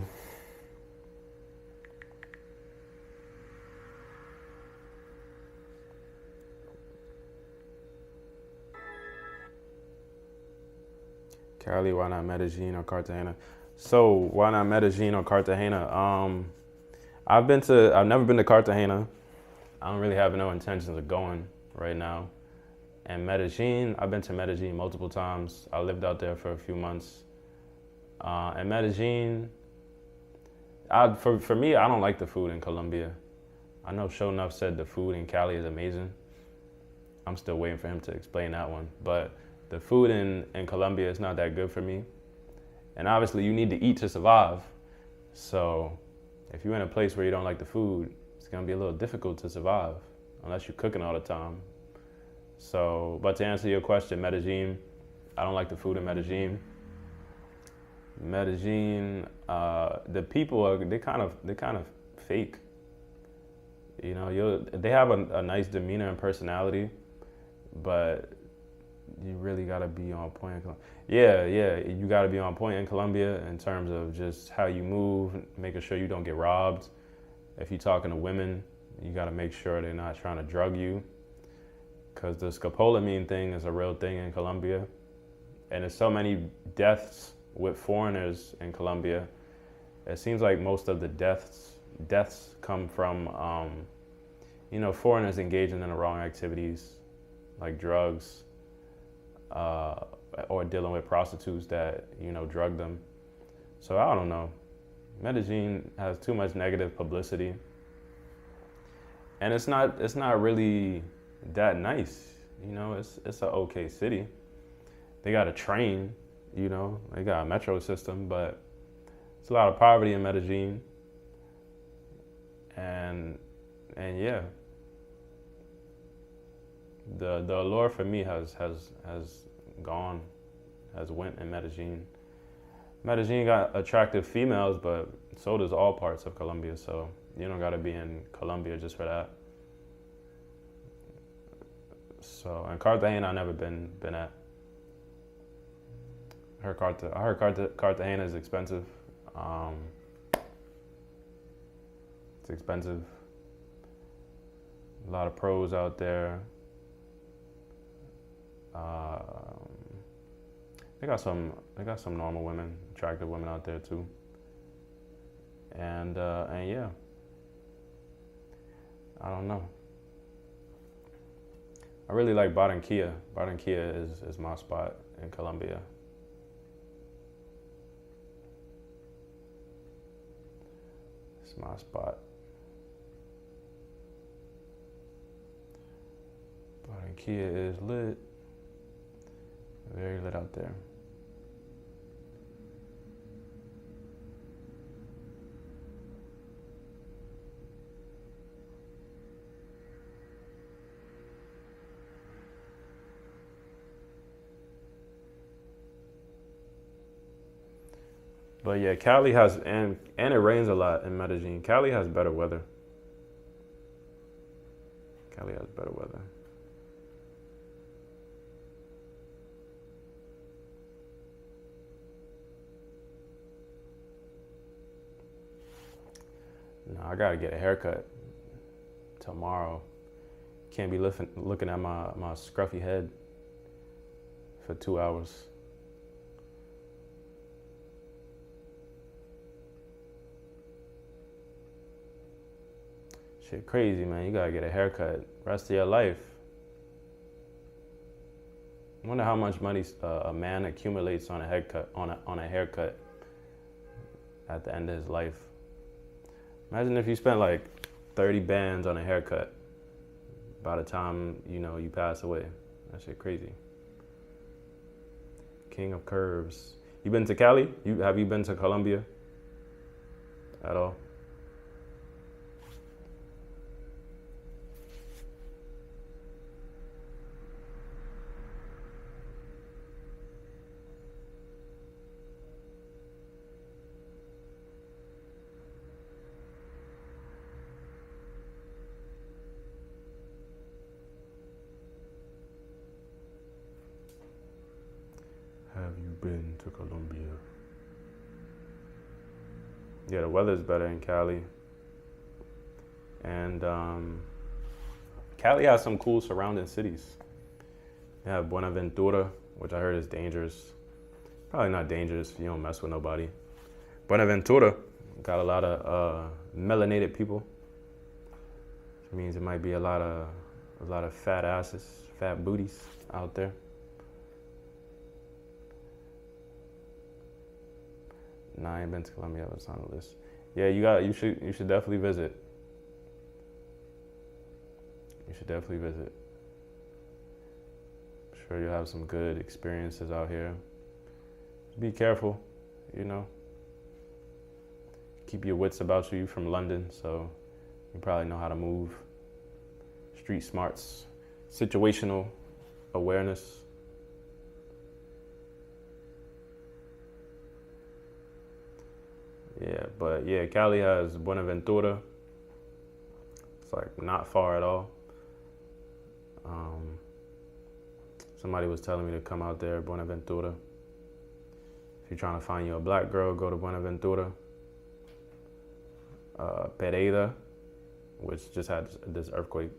Cali, why not Medellin or Cartagena? So why not Medellin or Cartagena? I've never been to Cartagena. I don't really have no intentions of going right now. And Medellin, I've been to Medellin multiple times. I lived out there for a few months. And Medellin, for me, I don't like the food in Colombia. I know Show Enough said the food in Cali is amazing. I'm still waiting for him to explain that one. But the food in Colombia is not that good for me. And obviously you need to eat to survive. So if you're in a place where you don't like the food, it's gonna be a little difficult to survive unless you're cooking all the time. So, but to answer your question, Medellin, I don't like the food in Medellin. Medellin, the people are they kind of fake. You know, they have a nice demeanor and personality, but you really gotta be on point. Yeah, you gotta be on point in Colombia in terms of just how you move, making sure you don't get robbed. If you're talking to women, you gotta make sure they're not trying to drug you, because the scopolamine thing is a real thing in Colombia, and there's so many deaths with foreigners in Colombia. It seems like most of the deaths come from foreigners engaging in the wrong activities like drugs, or dealing with prostitutes that drug them. So I don't know. Medellin has too much negative publicity, and it's not really that nice. It's an okay city. They got a train, they got a metro system, but it's a lot of poverty in Medellin. And yeah, the allure for me has went in Medellin. Medellin got attractive females, but so does all parts of Colombia. So you don't gotta be in Colombia just for that. So, and Cartagena I never been at. I heard Cartagena is expensive. It's expensive. A lot of pros out there. They got some normal women, attractive women out there too. And yeah, I don't know. I really like Barranquilla. Barranquilla is my spot in Colombia. It's my spot. Barranquilla is lit. Very lit out there. But yeah, Cali has, and it rains a lot in Medellin. Cali has better weather. Cali has better weather. No, I gotta get a haircut tomorrow. Can't be looking at my scruffy head for 2 hours. Shit crazy, man. You gotta get a haircut rest of your life. I wonder how much money a man accumulates on a haircut at the end of his life. Imagine if you spent like 30 bands on a haircut by the time you pass away. That shit crazy. King of curves. You been to Cali? Have you been to Colombia at all? Have you been to Colombia? Yeah, the weather's better in Cali. And Cali has some cool surrounding cities. They have Buenaventura, which I heard is dangerous. Probably not dangerous if you don't mess with nobody. Buenaventura got a lot of melanated people. Which means it might be a lot of fat asses, fat booties out there. Nah, I ain't been to Colombia, but it's on the list. Yeah, you should definitely visit. You should definitely visit. I'm sure you'll have some good experiences out here. Be careful, you know. Keep your wits about you. You're from London, so you probably know how to move. Street smarts, situational awareness. Yeah, but yeah, Cali has Buenaventura. It's like not far at all. Somebody was telling me to come out there, Buenaventura. If you're trying to find you a black girl, go to Buenaventura. Pereira, which just had this earthquake.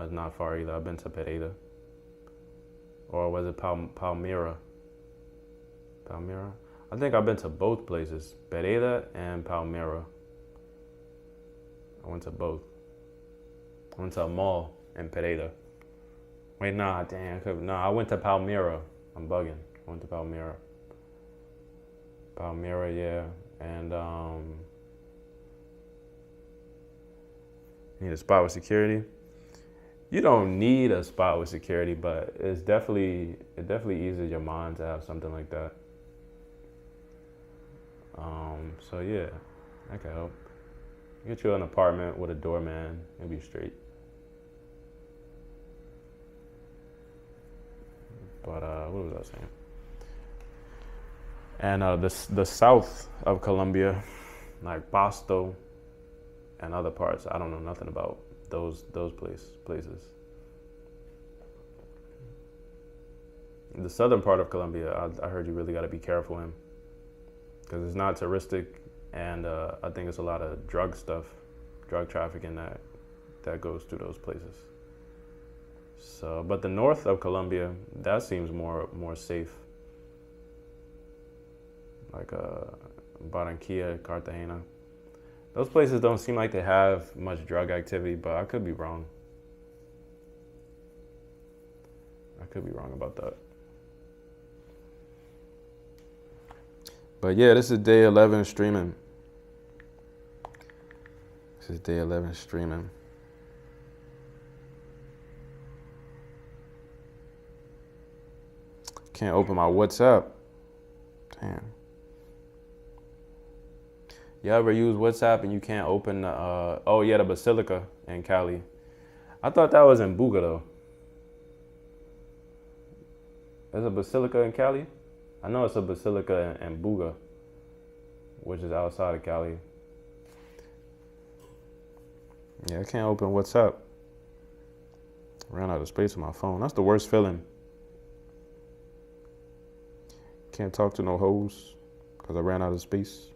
It's not far either. I've been to Pereira. Or was it Palmyra? Palmyra? I think I've been to both places, Pereira and Palmyra. I went to both. I went to a mall in Pereira. Wait, nah, damn. I went to Palmyra. I'm bugging. I went to Palmyra. Palmyra, yeah. And need a spot with security. You don't need a spot with security, but it definitely eases your mind to have something like that. So yeah, that can help. Get you an apartment with a doorman, you'll be straight. But what was I saying? And the south of Colombia, like Pasto and other parts, I don't know nothing about those places. The southern part of Colombia, I heard you really got to be careful in, because it's not touristic, and I think it's a lot of drug trafficking that goes through those places. So, but the north of Colombia, that seems more safe. Like Barranquilla, Cartagena. Those places don't seem like they have much drug activity, but I could be wrong. I could be wrong about that. But yeah, this is day 11 streaming. Can't open my WhatsApp. Damn. You ever use WhatsApp and you can't open the Basilica in Cali? I thought that was in Buga though. There's a Basilica in Cali? I know it's a Basilica in Buga, which is outside of Cali. Yeah, I can't open WhatsApp. Ran out of space on my phone. That's the worst feeling. Can't talk to no hoes because I ran out of space.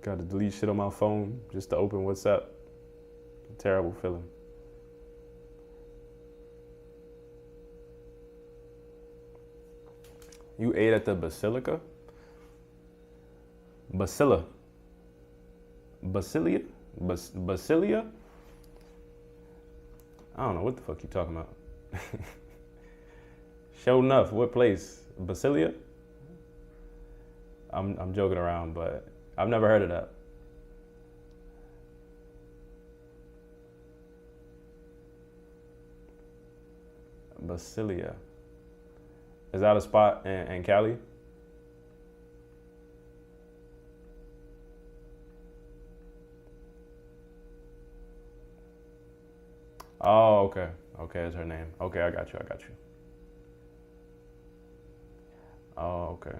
Got to delete shit on my phone just to open WhatsApp. Terrible feeling. You ate at the Basilica? Basilia? I don't know what the fuck you talking about. Show enough. What place? Basilia? I'm joking around, but I've never heard of that. Basilia. Is that a spot in Cali? Oh, okay. Okay, that's her name. Okay, I got you. Oh, okay.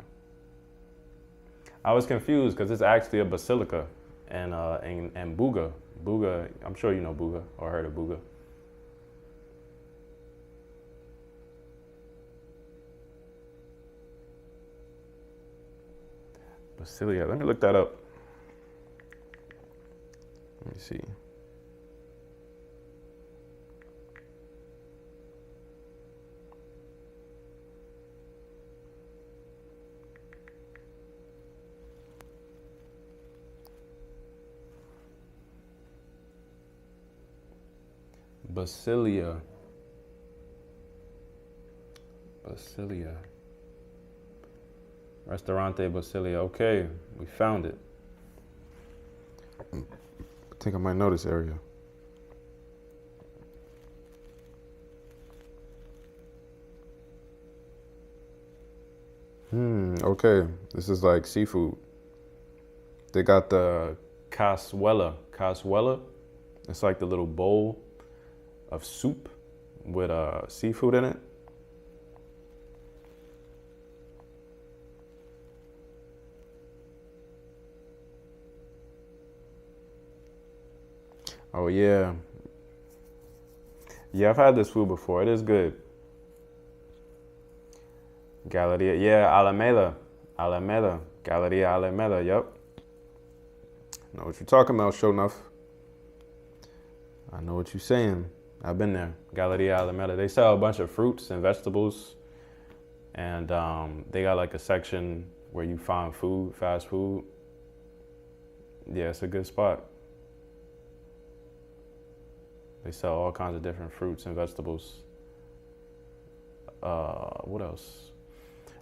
I was confused because it's actually a basilica and Buga. Buga, I'm sure you know Buga or heard of Buga. Basilia. Let me look that up. Let me see. Basilia. Basilia. Restaurante Basilia. Okay, we found it. I think I might know this area. Okay. This is like seafood. They got the caswella. Caswella. It's like the little bowl of soup with seafood in it. Oh yeah. Yeah, I've had this food before. It is good. Galleria. Yeah, Alameda. Alameda. Galleria Alameda. Yep. Know what you're talking about, sure enough. I know what you're saying. I've been there. Galleria Alameda. They sell a bunch of fruits and vegetables. And they got like a section where you find food, fast food. Yeah, it's a good spot. They sell all kinds of different fruits and vegetables. What else?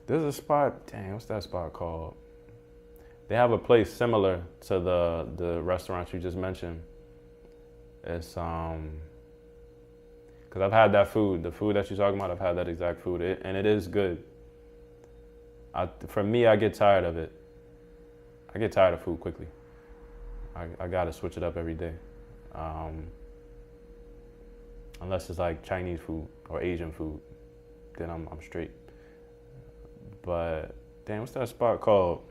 There's a spot, dang, what's that spot called? They have a place similar to the restaurant you just mentioned. It's, cause I've had that food, the food that you're talking about, I've had that exact food, and it is good. For me, I get tired of it. I get tired of food quickly. I gotta switch it up every day. Unless it's like Chinese food or Asian food, then I'm straight. But damn, what's that spot called?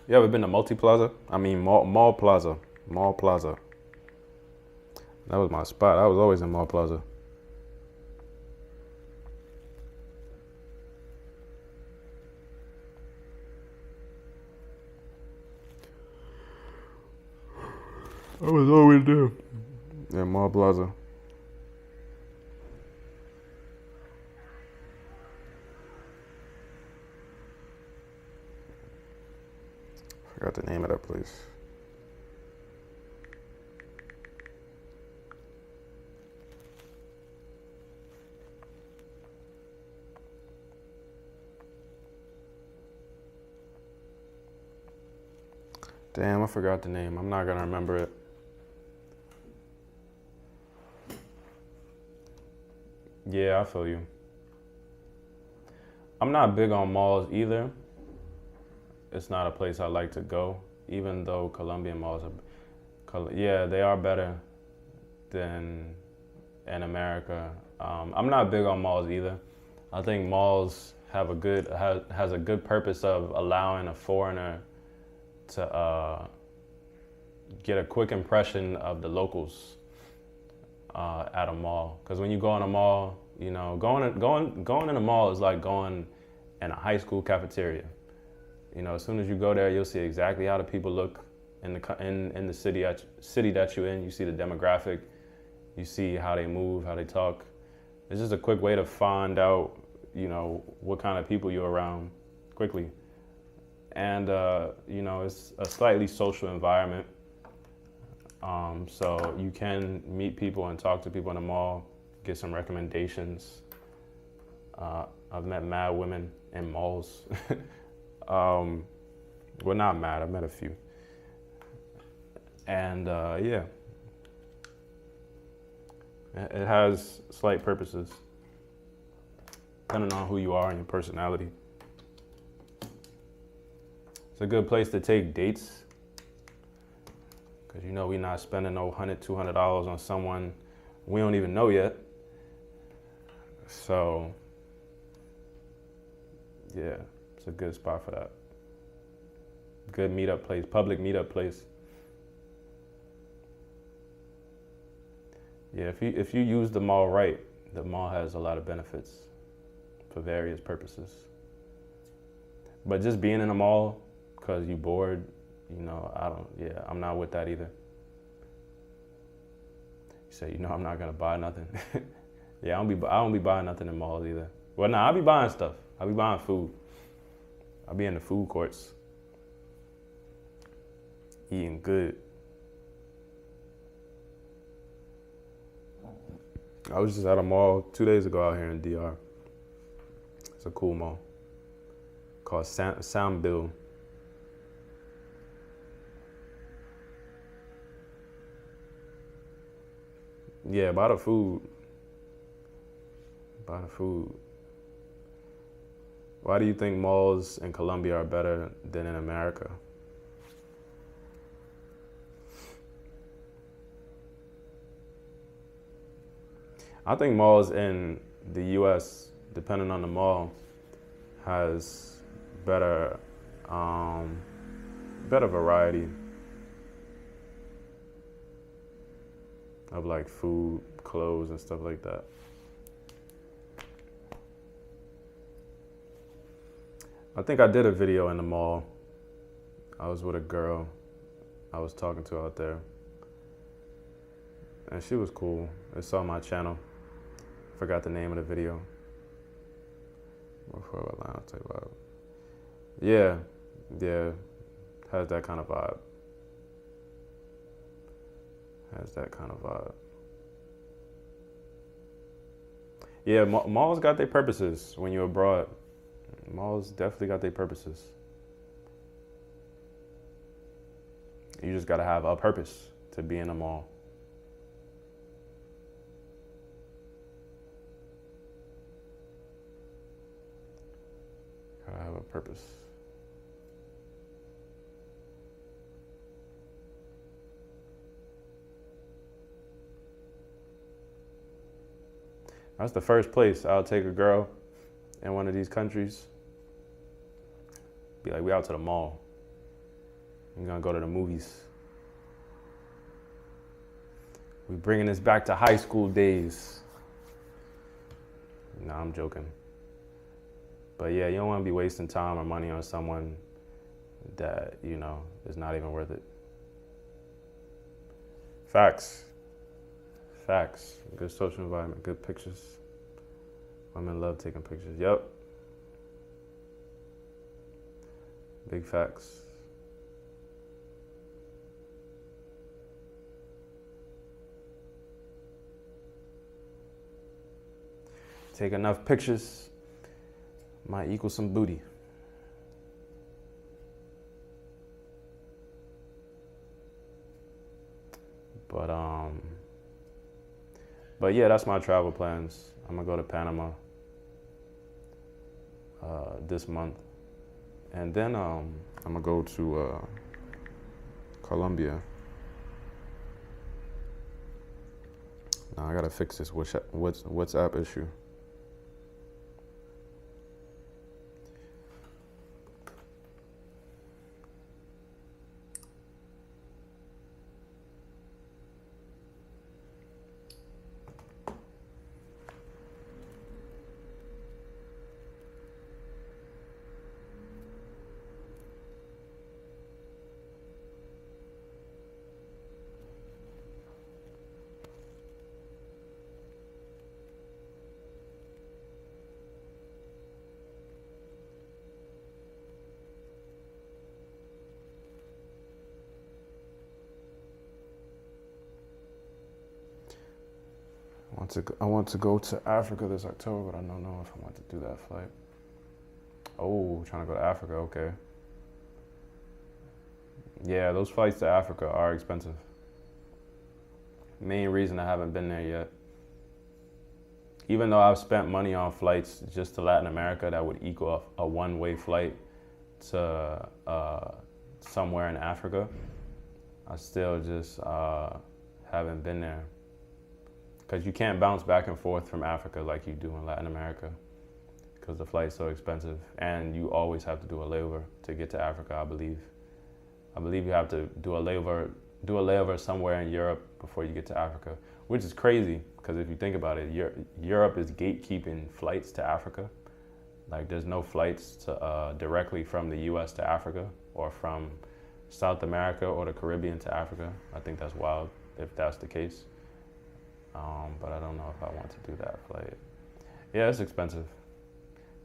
You ever been to Multi Plaza? I mean Mall Plaza. Mall Plaza. That was my spot. I was always in Mall Plaza. I was always there. Yeah, Mall Plaza. Forgot the name of that place. Damn, I forgot the name. I'm not gonna remember it. Yeah, I feel you. I'm not big on malls either. It's not a place I like to go, even though Colombian malls are, yeah, they are better than in America. I'm not big on malls either. I think malls have has a good purpose of allowing a foreigner to get a quick impression of the locals at a mall. Because when you go in a mall, you know, going in a mall is like going in a high school cafeteria. You know, as soon as you go there, you'll see exactly how the people look in the city that you're in. You see the demographic, you see how they move, how they talk. It's just a quick way to find out, you know, what kind of people you're around quickly. And you know, it's a slightly social environment. So you can meet people and talk to people in the mall, get some recommendations. I've met mad women in malls. Well, not mad, I've met a few. And yeah, it has slight purposes, depending on who you are and your personality. It's a good place to take dates, because you know we're not spending no $100, $200 on someone we don't even know yet. So yeah, it's a good spot for that. Good meetup place, public meetup place. Yeah, if you use the mall right, the mall has a lot of benefits for various purposes. But just being in a mall because you bored, I'm not with that either. You say, I'm not gonna buy nothing. Yeah, I don't be buying nothing in malls either. Well, I'll be buying stuff. I'll be buying food. I'll be in the food courts, eating good. I was just at a mall 2 days ago out here in DR. It's a cool mall called Soundbill. Yeah, buy the food. Buy the food. Why do you think malls in Colombia are better than in America? I think malls in the U.S., depending on the mall, has better variety of like food, clothes, and stuff like that. I think I did a video in the mall. I was with a girl I was talking to out there, and she was cool. It's on my channel. Forgot the name of the video. Yeah, has that kind of vibe. Yeah, malls got their purposes when you're abroad. Malls definitely got their purposes. You just gotta have a purpose to be in a mall. Gotta have a purpose. That's the first place I'll take a girl in one of these countries. Be like, we out to the mall. We're gonna go to the movies. We bringing this back to high school days. No, I'm joking. But yeah, you don't want to be wasting time or money on someone that, is not even worth it. Facts. Good social environment, good pictures. Women love taking pictures. Yep. Big facts. Take enough pictures, might equal some booty. But yeah, that's my travel plans. I'm gonna go to Panama this month, and then I'm gonna go to Colombia. Now I gotta fix this WhatsApp issue. I want to go to Africa this October, but I don't know if I want to do that flight. Oh, trying to go to Africa, okay. Yeah, those flights to Africa are expensive. Main reason I haven't been there yet. Even though I've spent money on flights just to Latin America that would equal a one-way flight to somewhere in Africa, I still just haven't been there. Because you can't bounce back and forth from Africa like you do in Latin America, because the flight's so expensive, and you always have to do a layover to get to Africa, I believe. I believe you have to do a layover somewhere in Europe before you get to Africa, which is crazy, because if you think about it, Europe is gatekeeping flights to Africa. Like, there's no flights to directly from the US to Africa or from South America or the Caribbean to Africa. I think that's wild if that's the case. But I don't know if I want to do that flight. Yeah, it's expensive.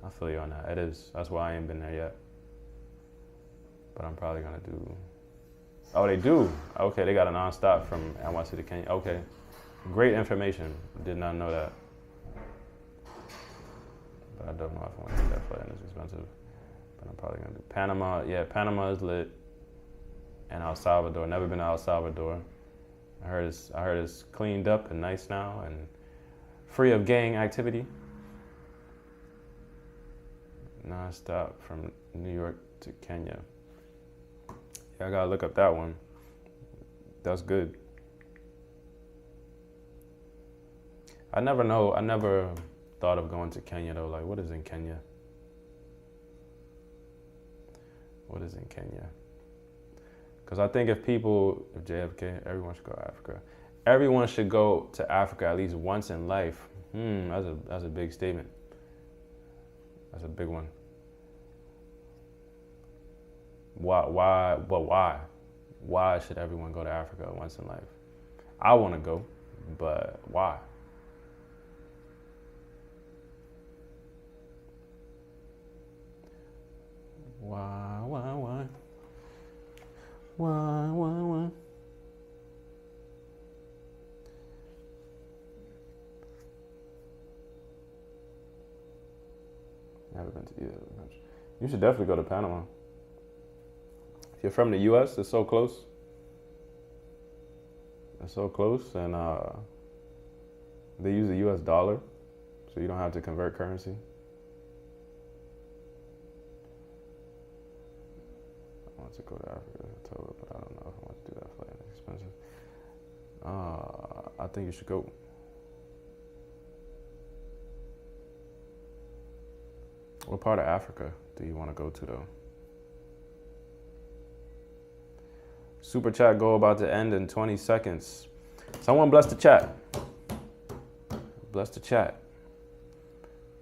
I feel you on that. It is. That's why I ain't been there yet. But I'm probably gonna do. Oh, they do. Okay, they got a nonstop from NYC to Kenya. Okay, great information. Did not know that. But I don't know if I want to do that flight, and it's expensive. But I'm probably gonna do Panama. Yeah, Panama is lit. And El Salvador. Never been to El Salvador. I heard it's cleaned up and nice now and free of gang activity. Non-stop from New York to Kenya. Yeah, I gotta look up that one. That's good. I never thought of going to Kenya though. Like, what is in Kenya? What is in Kenya? Because I think if JFK, everyone should go to Africa. Everyone should go to Africa at least once in life. That's a big statement. That's a big one. Why? But why? Why should everyone go to Africa once in life? I want to go, but why? Why? Why? Never been to either of the countries. You should definitely go to Panama. If you're from the U.S., it's so close. It's so close, and they use the U.S. dollar, so you don't have to convert currency. I want to go to Africa in October, but I don't know if I want to do that flight. It's expensive. I think you should go. What part of Africa do you want to go to, though? Super chat go about to end in 20 seconds. Someone bless the chat. Bless the chat.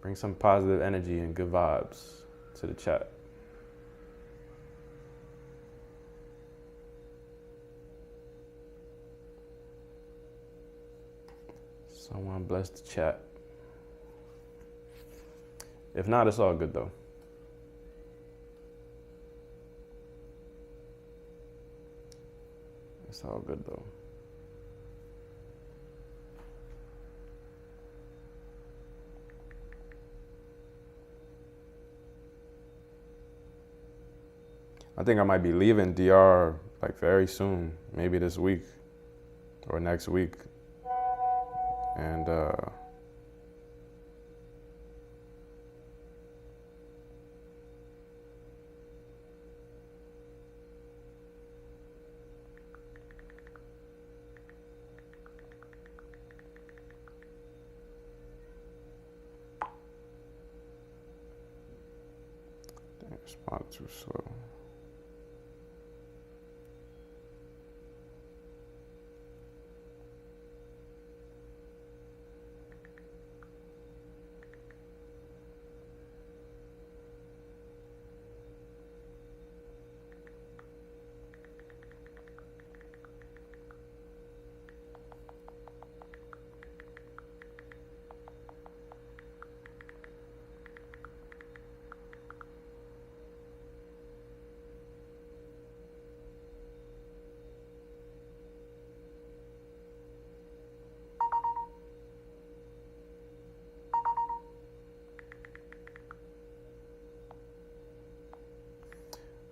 Bring some positive energy and good vibes to the chat. Someone bless the chat. If not, it's all good though. It's all good though. I think I might be leaving DR like very soon, maybe this week or next week. And respond too slow.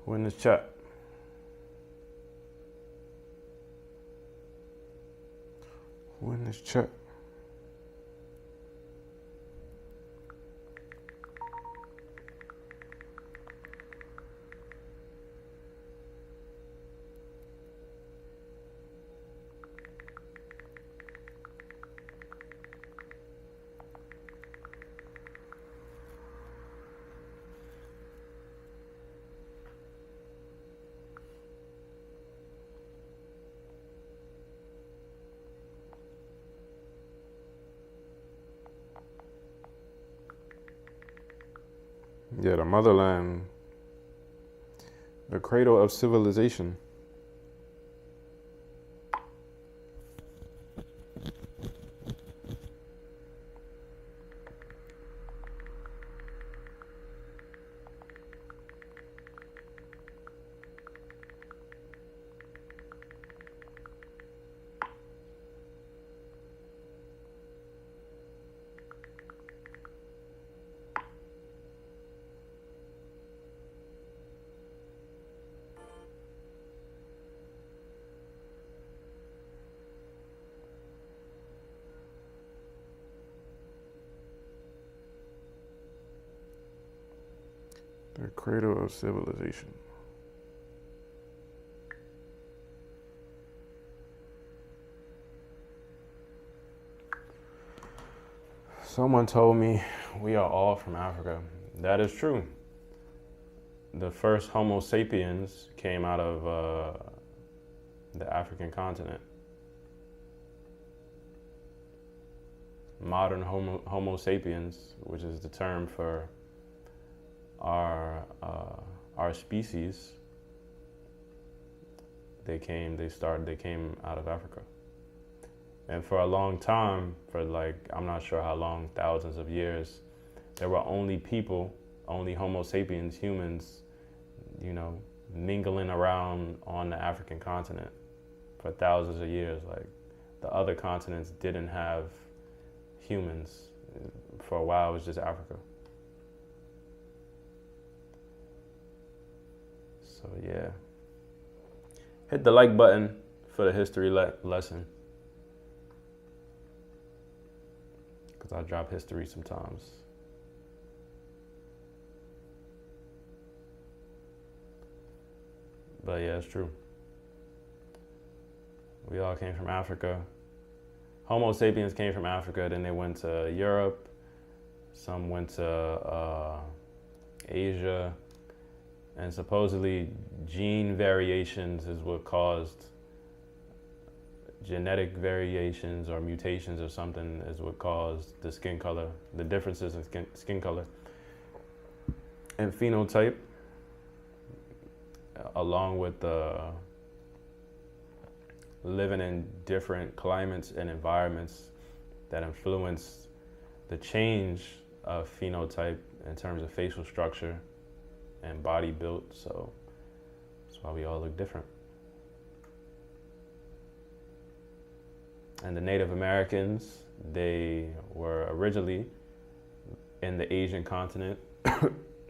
Who in this chat? Who in this chat? Yeah, the motherland The cradle of civilization. The cradle of civilization. Someone told me we are all from Africa. That is true. The first Homo sapiens came out of the African continent. Modern Homo sapiens, which is the term for our species, they came out of Africa. And for a long time, for like, I'm not sure how long, thousands of years, there were only Homo sapiens, humans, mingling around on the African continent for thousands of years. Like, the other continents didn't have humans. For a while, it was just Africa. So yeah, hit the like button for the history lesson, because I drop history sometimes. But yeah, it's true. We all came from Africa. Homo sapiens came from Africa, then they went to Europe. Some went to Asia. And supposedly gene variations is what caused genetic variations or mutations or something is what caused the skin color, the differences in skin color and phenotype, along with living in different climates and environments that influence the change of phenotype in terms of facial structure and body built. So that's why we all look different. And the Native Americans, they were originally in the Asian continent.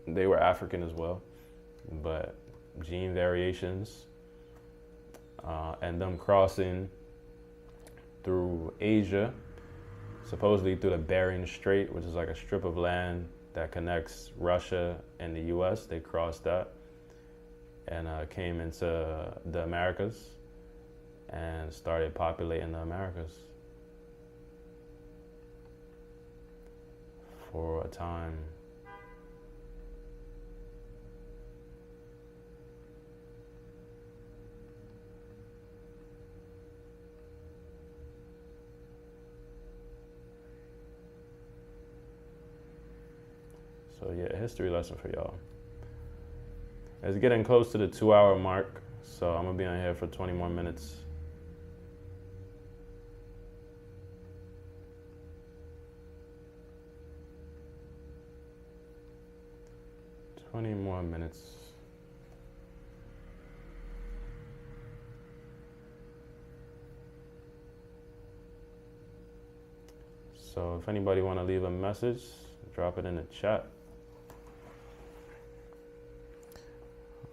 They were African as well, but gene variations and them crossing through Asia, supposedly through the Bering Strait, which is like a strip of land that connects Russia and the US. They crossed that and came into the Americas and started populating the Americas for a time. So yeah, history lesson for y'all. It's getting close to the 2-hour mark, so I'm gonna be on here for 20 more minutes. So if anybody want to leave a message, drop it in the chat.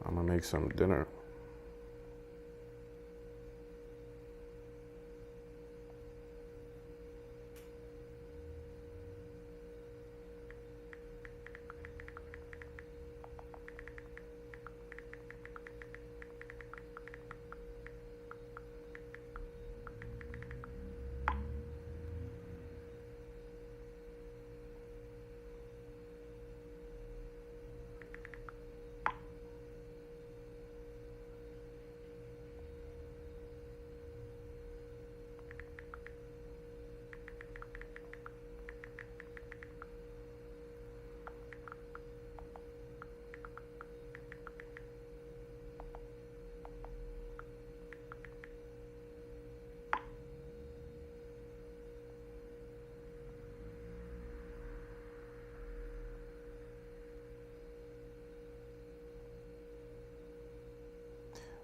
I'm gonna make some dinner.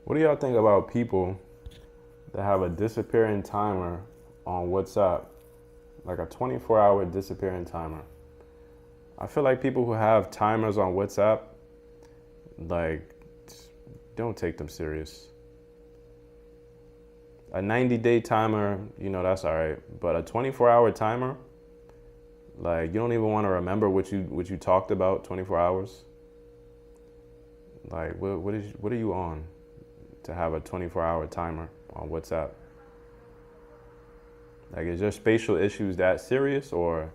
What do y'all think about people that have a disappearing timer on WhatsApp, like a 24-hour disappearing timer? I feel like people who have timers on WhatsApp, like, don't take them serious. A 90-day timer, that's all right. But a 24-hour timer, like, you don't even want to remember what you talked about 24 hours. Like, what are you on to have a 24-hour timer on WhatsApp? Like, is your spatial issues that serious, or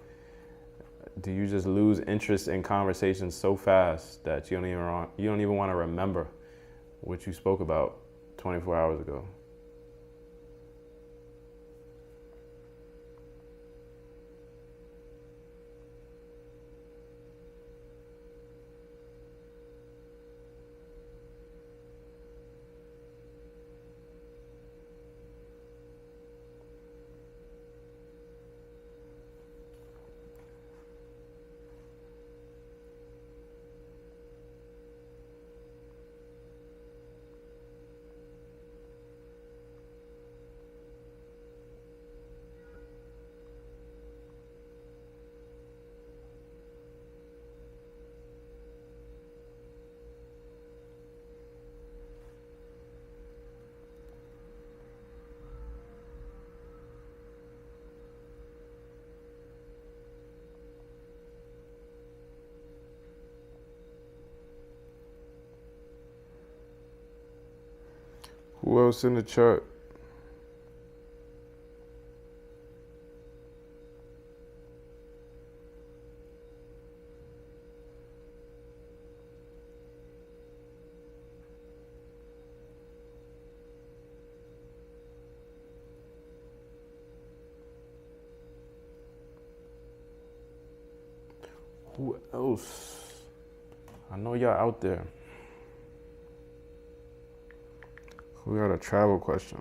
do you just lose interest in conversations so fast that you don't even want to remember what you spoke about 24 hours ago? Who else in the chat? Who else? I know y'all out there. We got a travel question.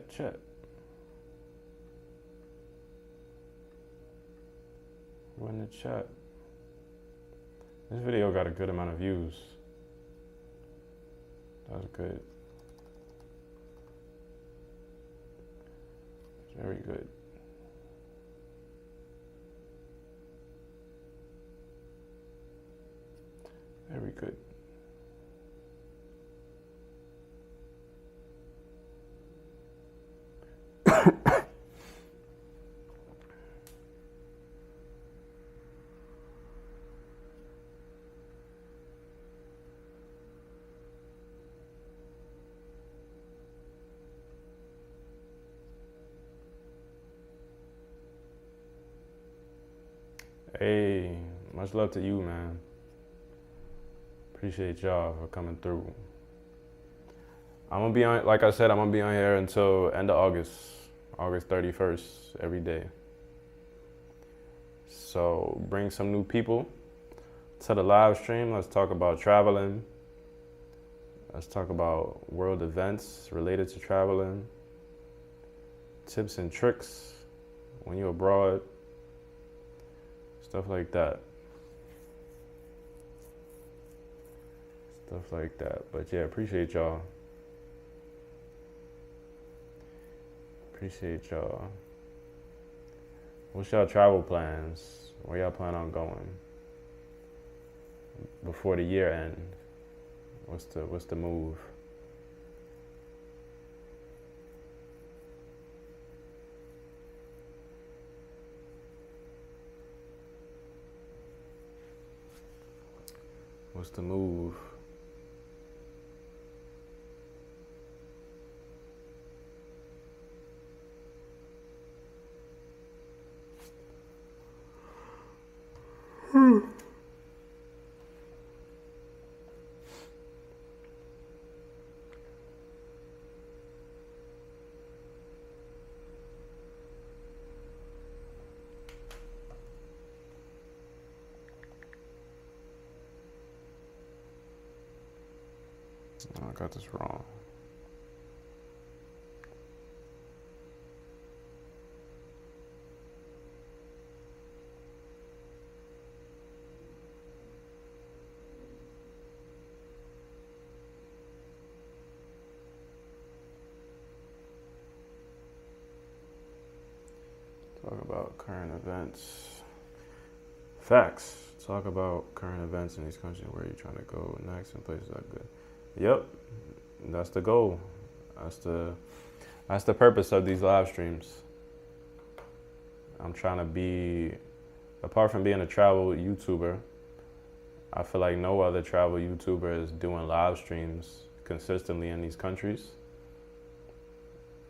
Chat. We're in the chat. This video got a good amount of views. That was good. Very good. Very good. Hey, much love to you, man. Appreciate y'all for coming through. I'm gonna be on, like I said, I'm gonna be on here until end of August 31st, every day. So bring some new people to the live stream. Let's talk about traveling. Let's talk about world events related to traveling. Tips and tricks when you're abroad. Stuff like that. But yeah, appreciate y'all. What's y'all travel plans? Where y'all plan on going before the year end? What's the move? What's the move? Oh, I got this wrong. Talk about current events. Facts. Talk about current events in these countries. Where are you trying to go next and places that are good. Yep, that's the goal. That's the purpose of these live streams. I'm trying to be, apart from being a travel YouTuber, I feel like no other travel YouTuber is doing live streams consistently in these countries.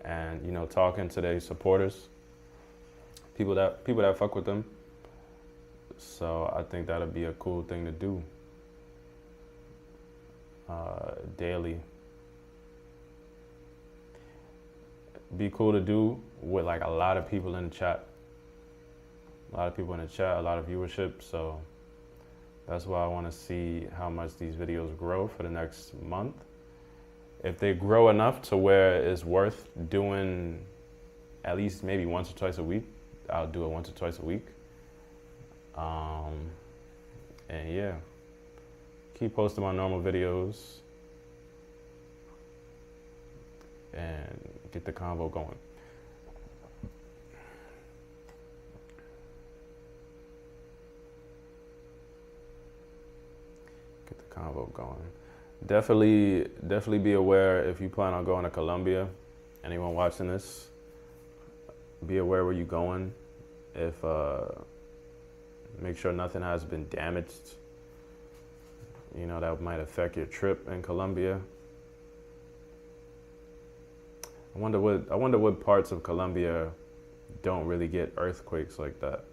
And, you know, talking to their supporters, people that fuck with them. So I think that'd be a cool thing to do daily. Be cool to do with like a lot of people in the chat. A lot of people in the chat, a lot of viewership. So that's why I want to see how much these videos grow for the next month. If they grow enough to where it's worth doing at least maybe once or twice a week, I'll do it once or twice a week. And yeah, keep posting my normal videos and get the convo going. Get the convo going. Definitely be aware if you plan on going to Colombia. Anyone watching this, be aware where you're going. If make sure nothing has been damaged. You know, that might affect your trip in Colombia. I wonder what parts of Colombia don't really get earthquakes like that.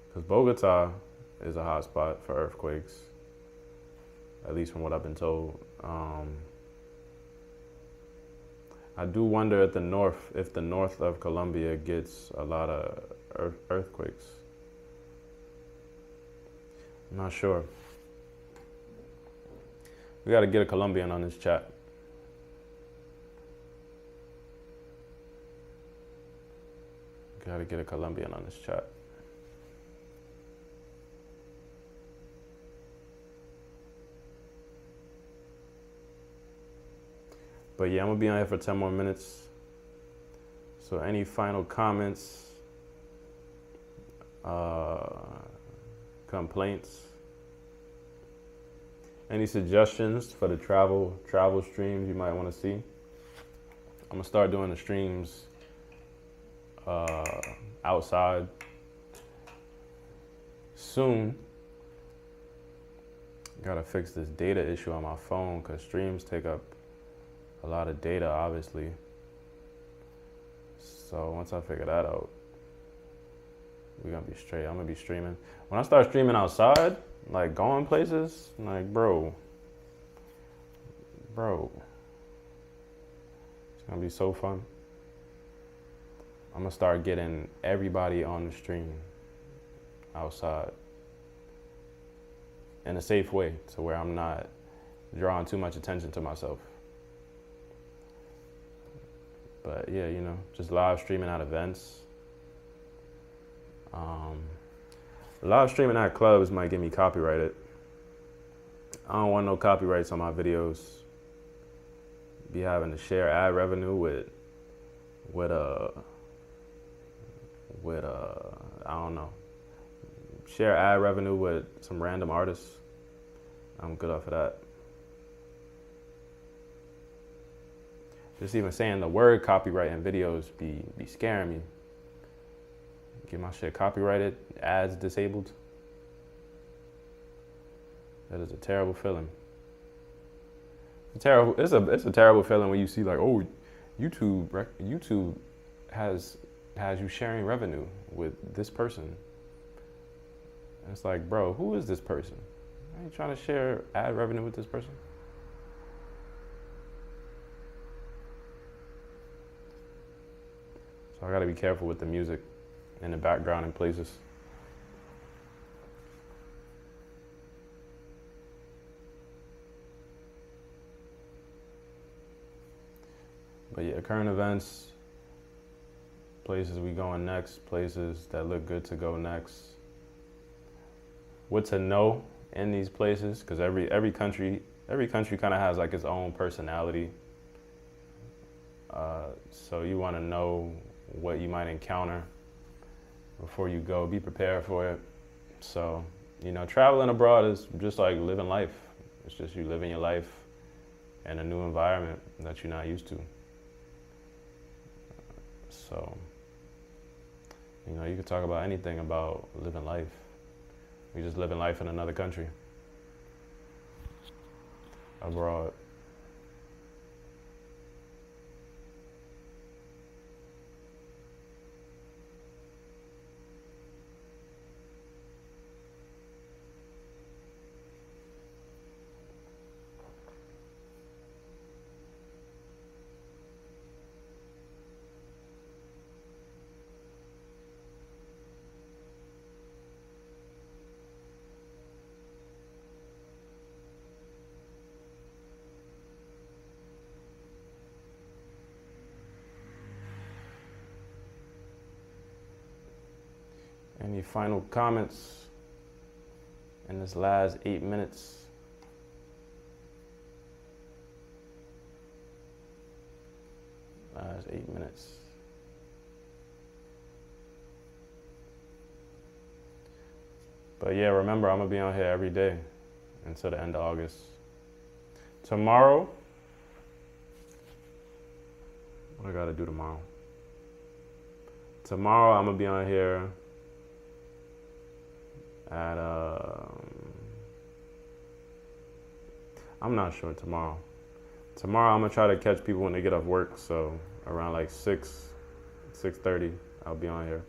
Because Bogota is a hot spot for earthquakes, at least from what I've been told. I do wonder if the north of Colombia gets a lot of earthquakes. I'm not sure. We got to get a Colombian on this chat. Got to get a Colombian on this chat. But yeah, I'm gonna be on here for 10 more minutes. So any final comments, complaints, any suggestions for the travel streams you might want to see? I'm gonna start doing the streams outside soon. Gotta fix this data issue on my phone because streams take up a lot of data, obviously. So once I figure that out, we're gonna be straight. I'm gonna be streaming. When I start streaming outside, like going places, like bro, it's gonna be so fun. I'm gonna start getting everybody on the stream outside in a safe way to where I'm not drawing too much attention to myself. But yeah, you know, just live streaming at events. Live streaming at clubs might get me copyrighted. I don't want no copyrights on my videos. Be having to share ad revenue with I don't know. Share ad revenue with some random artists. I'm good off of that. Just even saying the word copyright in videos be scaring me. Get my shit copyrighted, ads disabled. That is a terrible feeling. It's a terrible feeling when you see like, oh, YouTube has you sharing revenue with this person. And it's like, bro, who is this person? Are you trying to share ad revenue with this person? So I gotta be careful with the music in the background in places. But yeah, current events, places we going next, places that look good to go next. What to know in these places, because every country kind of has like its own personality. So you want to know what you might encounter before you go. Be prepared for it. So, traveling abroad is just like living life. It's just you living your life in a new environment that you're not used to. So, you could talk about anything about living life. You're just living life in another country, abroad. Any final comments in this last 8 minutes? Last 8 minutes. But yeah, remember, I'm gonna be on here every day until the end of August. Tomorrow, what I gotta do tomorrow? Tomorrow I'm gonna be on here at I'm not sure tomorrow. Tomorrow I'm gonna try to catch people when they get off work, so around like 6:30 I'll be on here.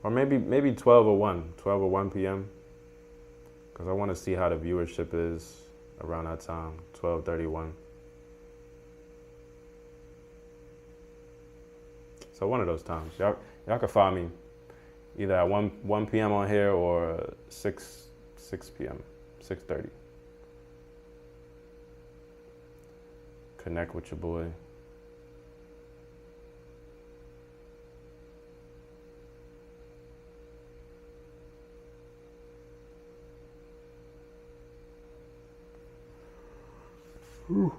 Or maybe 12 or 1 p.m. because I want to see how the viewership is around that time, 12:31. So one of those times. Y'all can find me either at 1 p.m. on here or 6 p.m., 6:30. Connect with your boy. Whew.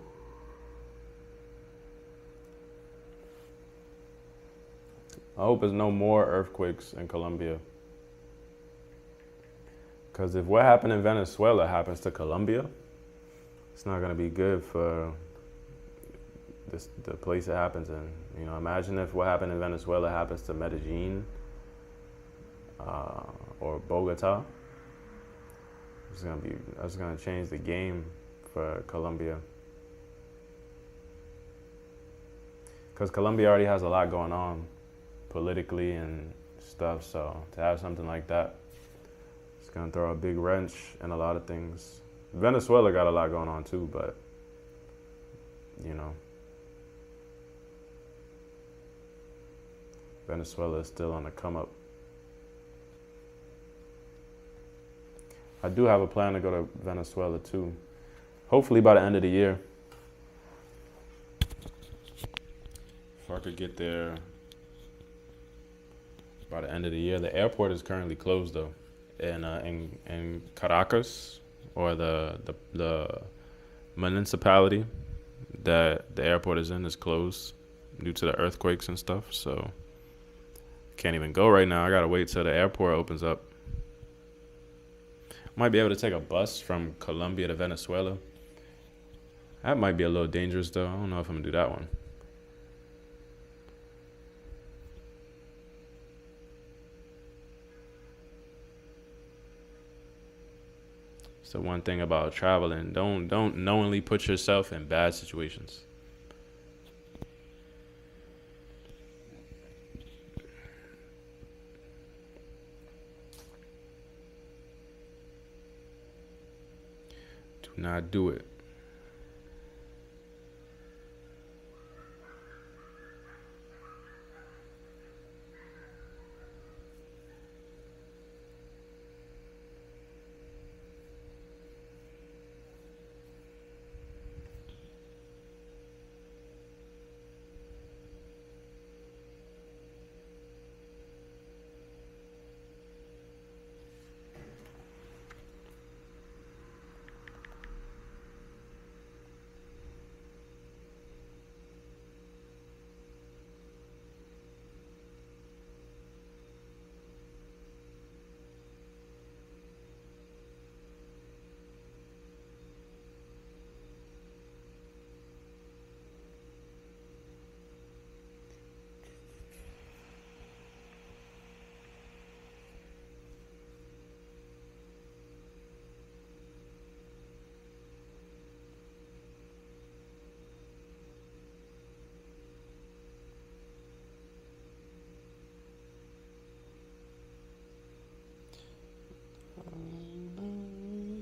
I hope there's no more earthquakes in Colombia. Because if what happened in Venezuela happens to Colombia, it's not going to be good for the place it happens in. Imagine if what happened in Venezuela happens to Medellin or Bogota. That's going to change the game for Colombia. Because Colombia already has a lot going on politically and stuff, so to have something like that, it's gonna throw a big wrench in a lot of things. Venezuela got a lot going on too, but Venezuela is still on the come up. I do have a plan to go to Venezuela too, hopefully by the end of the year. If I could get there by the end of the year. The airport is currently closed though, in Caracas, or the municipality that the airport is in is closed due to the earthquakes and stuff. So Can't even go right now. I gotta wait till the airport opens up. Might be able to take a bus from Colombia to Venezuela. That might be a little dangerous though. I don't know if I'm gonna do that one. It's the one thing about traveling. Don't knowingly put yourself in bad situations. Do not do it.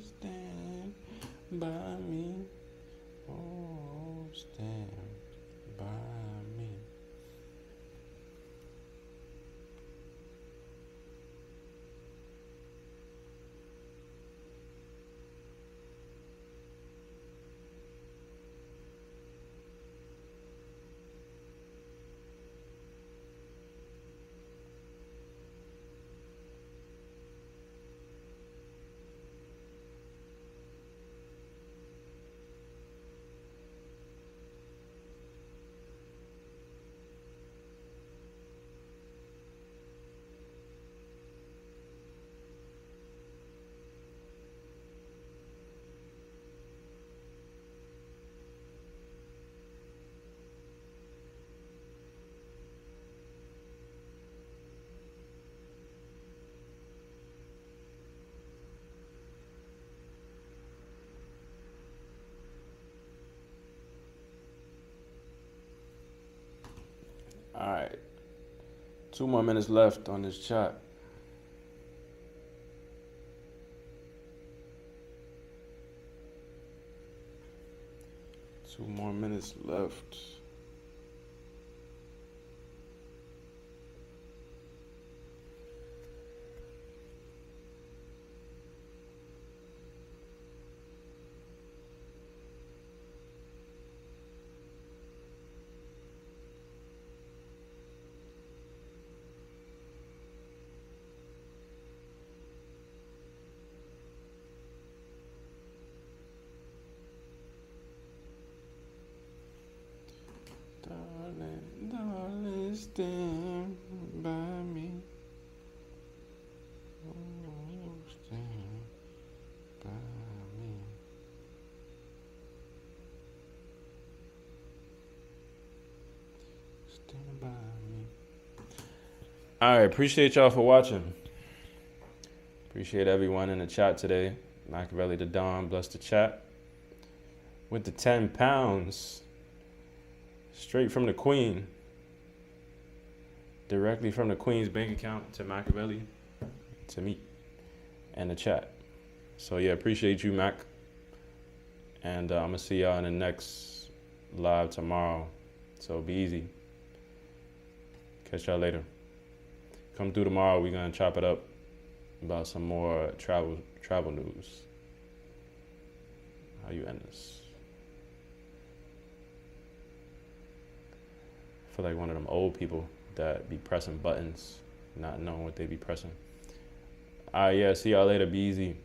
Stand by me. Oh, stand by me. All right. 2 more minutes left on this chat. 2 more minutes left. Darling, darling, stand by me. Oh, stand by me. Stand by me. All right, appreciate y'all for watching. Appreciate everyone in the chat today. Machiavelli the Don, bless the chat. With the 10 pounds. Straight from the Queen. Directly from the Queen's bank account to Machiavelli, to me, and the chat. So yeah, appreciate you, Mac. And I'm gonna see y'all in the next live tomorrow. So be easy. Catch y'all later. Come through tomorrow. We're gonna chop it up about some more travel news. How you end this? I feel like one of them old people that be pressing buttons, not knowing what they be pressing. All right, yeah, see y'all later. Be easy.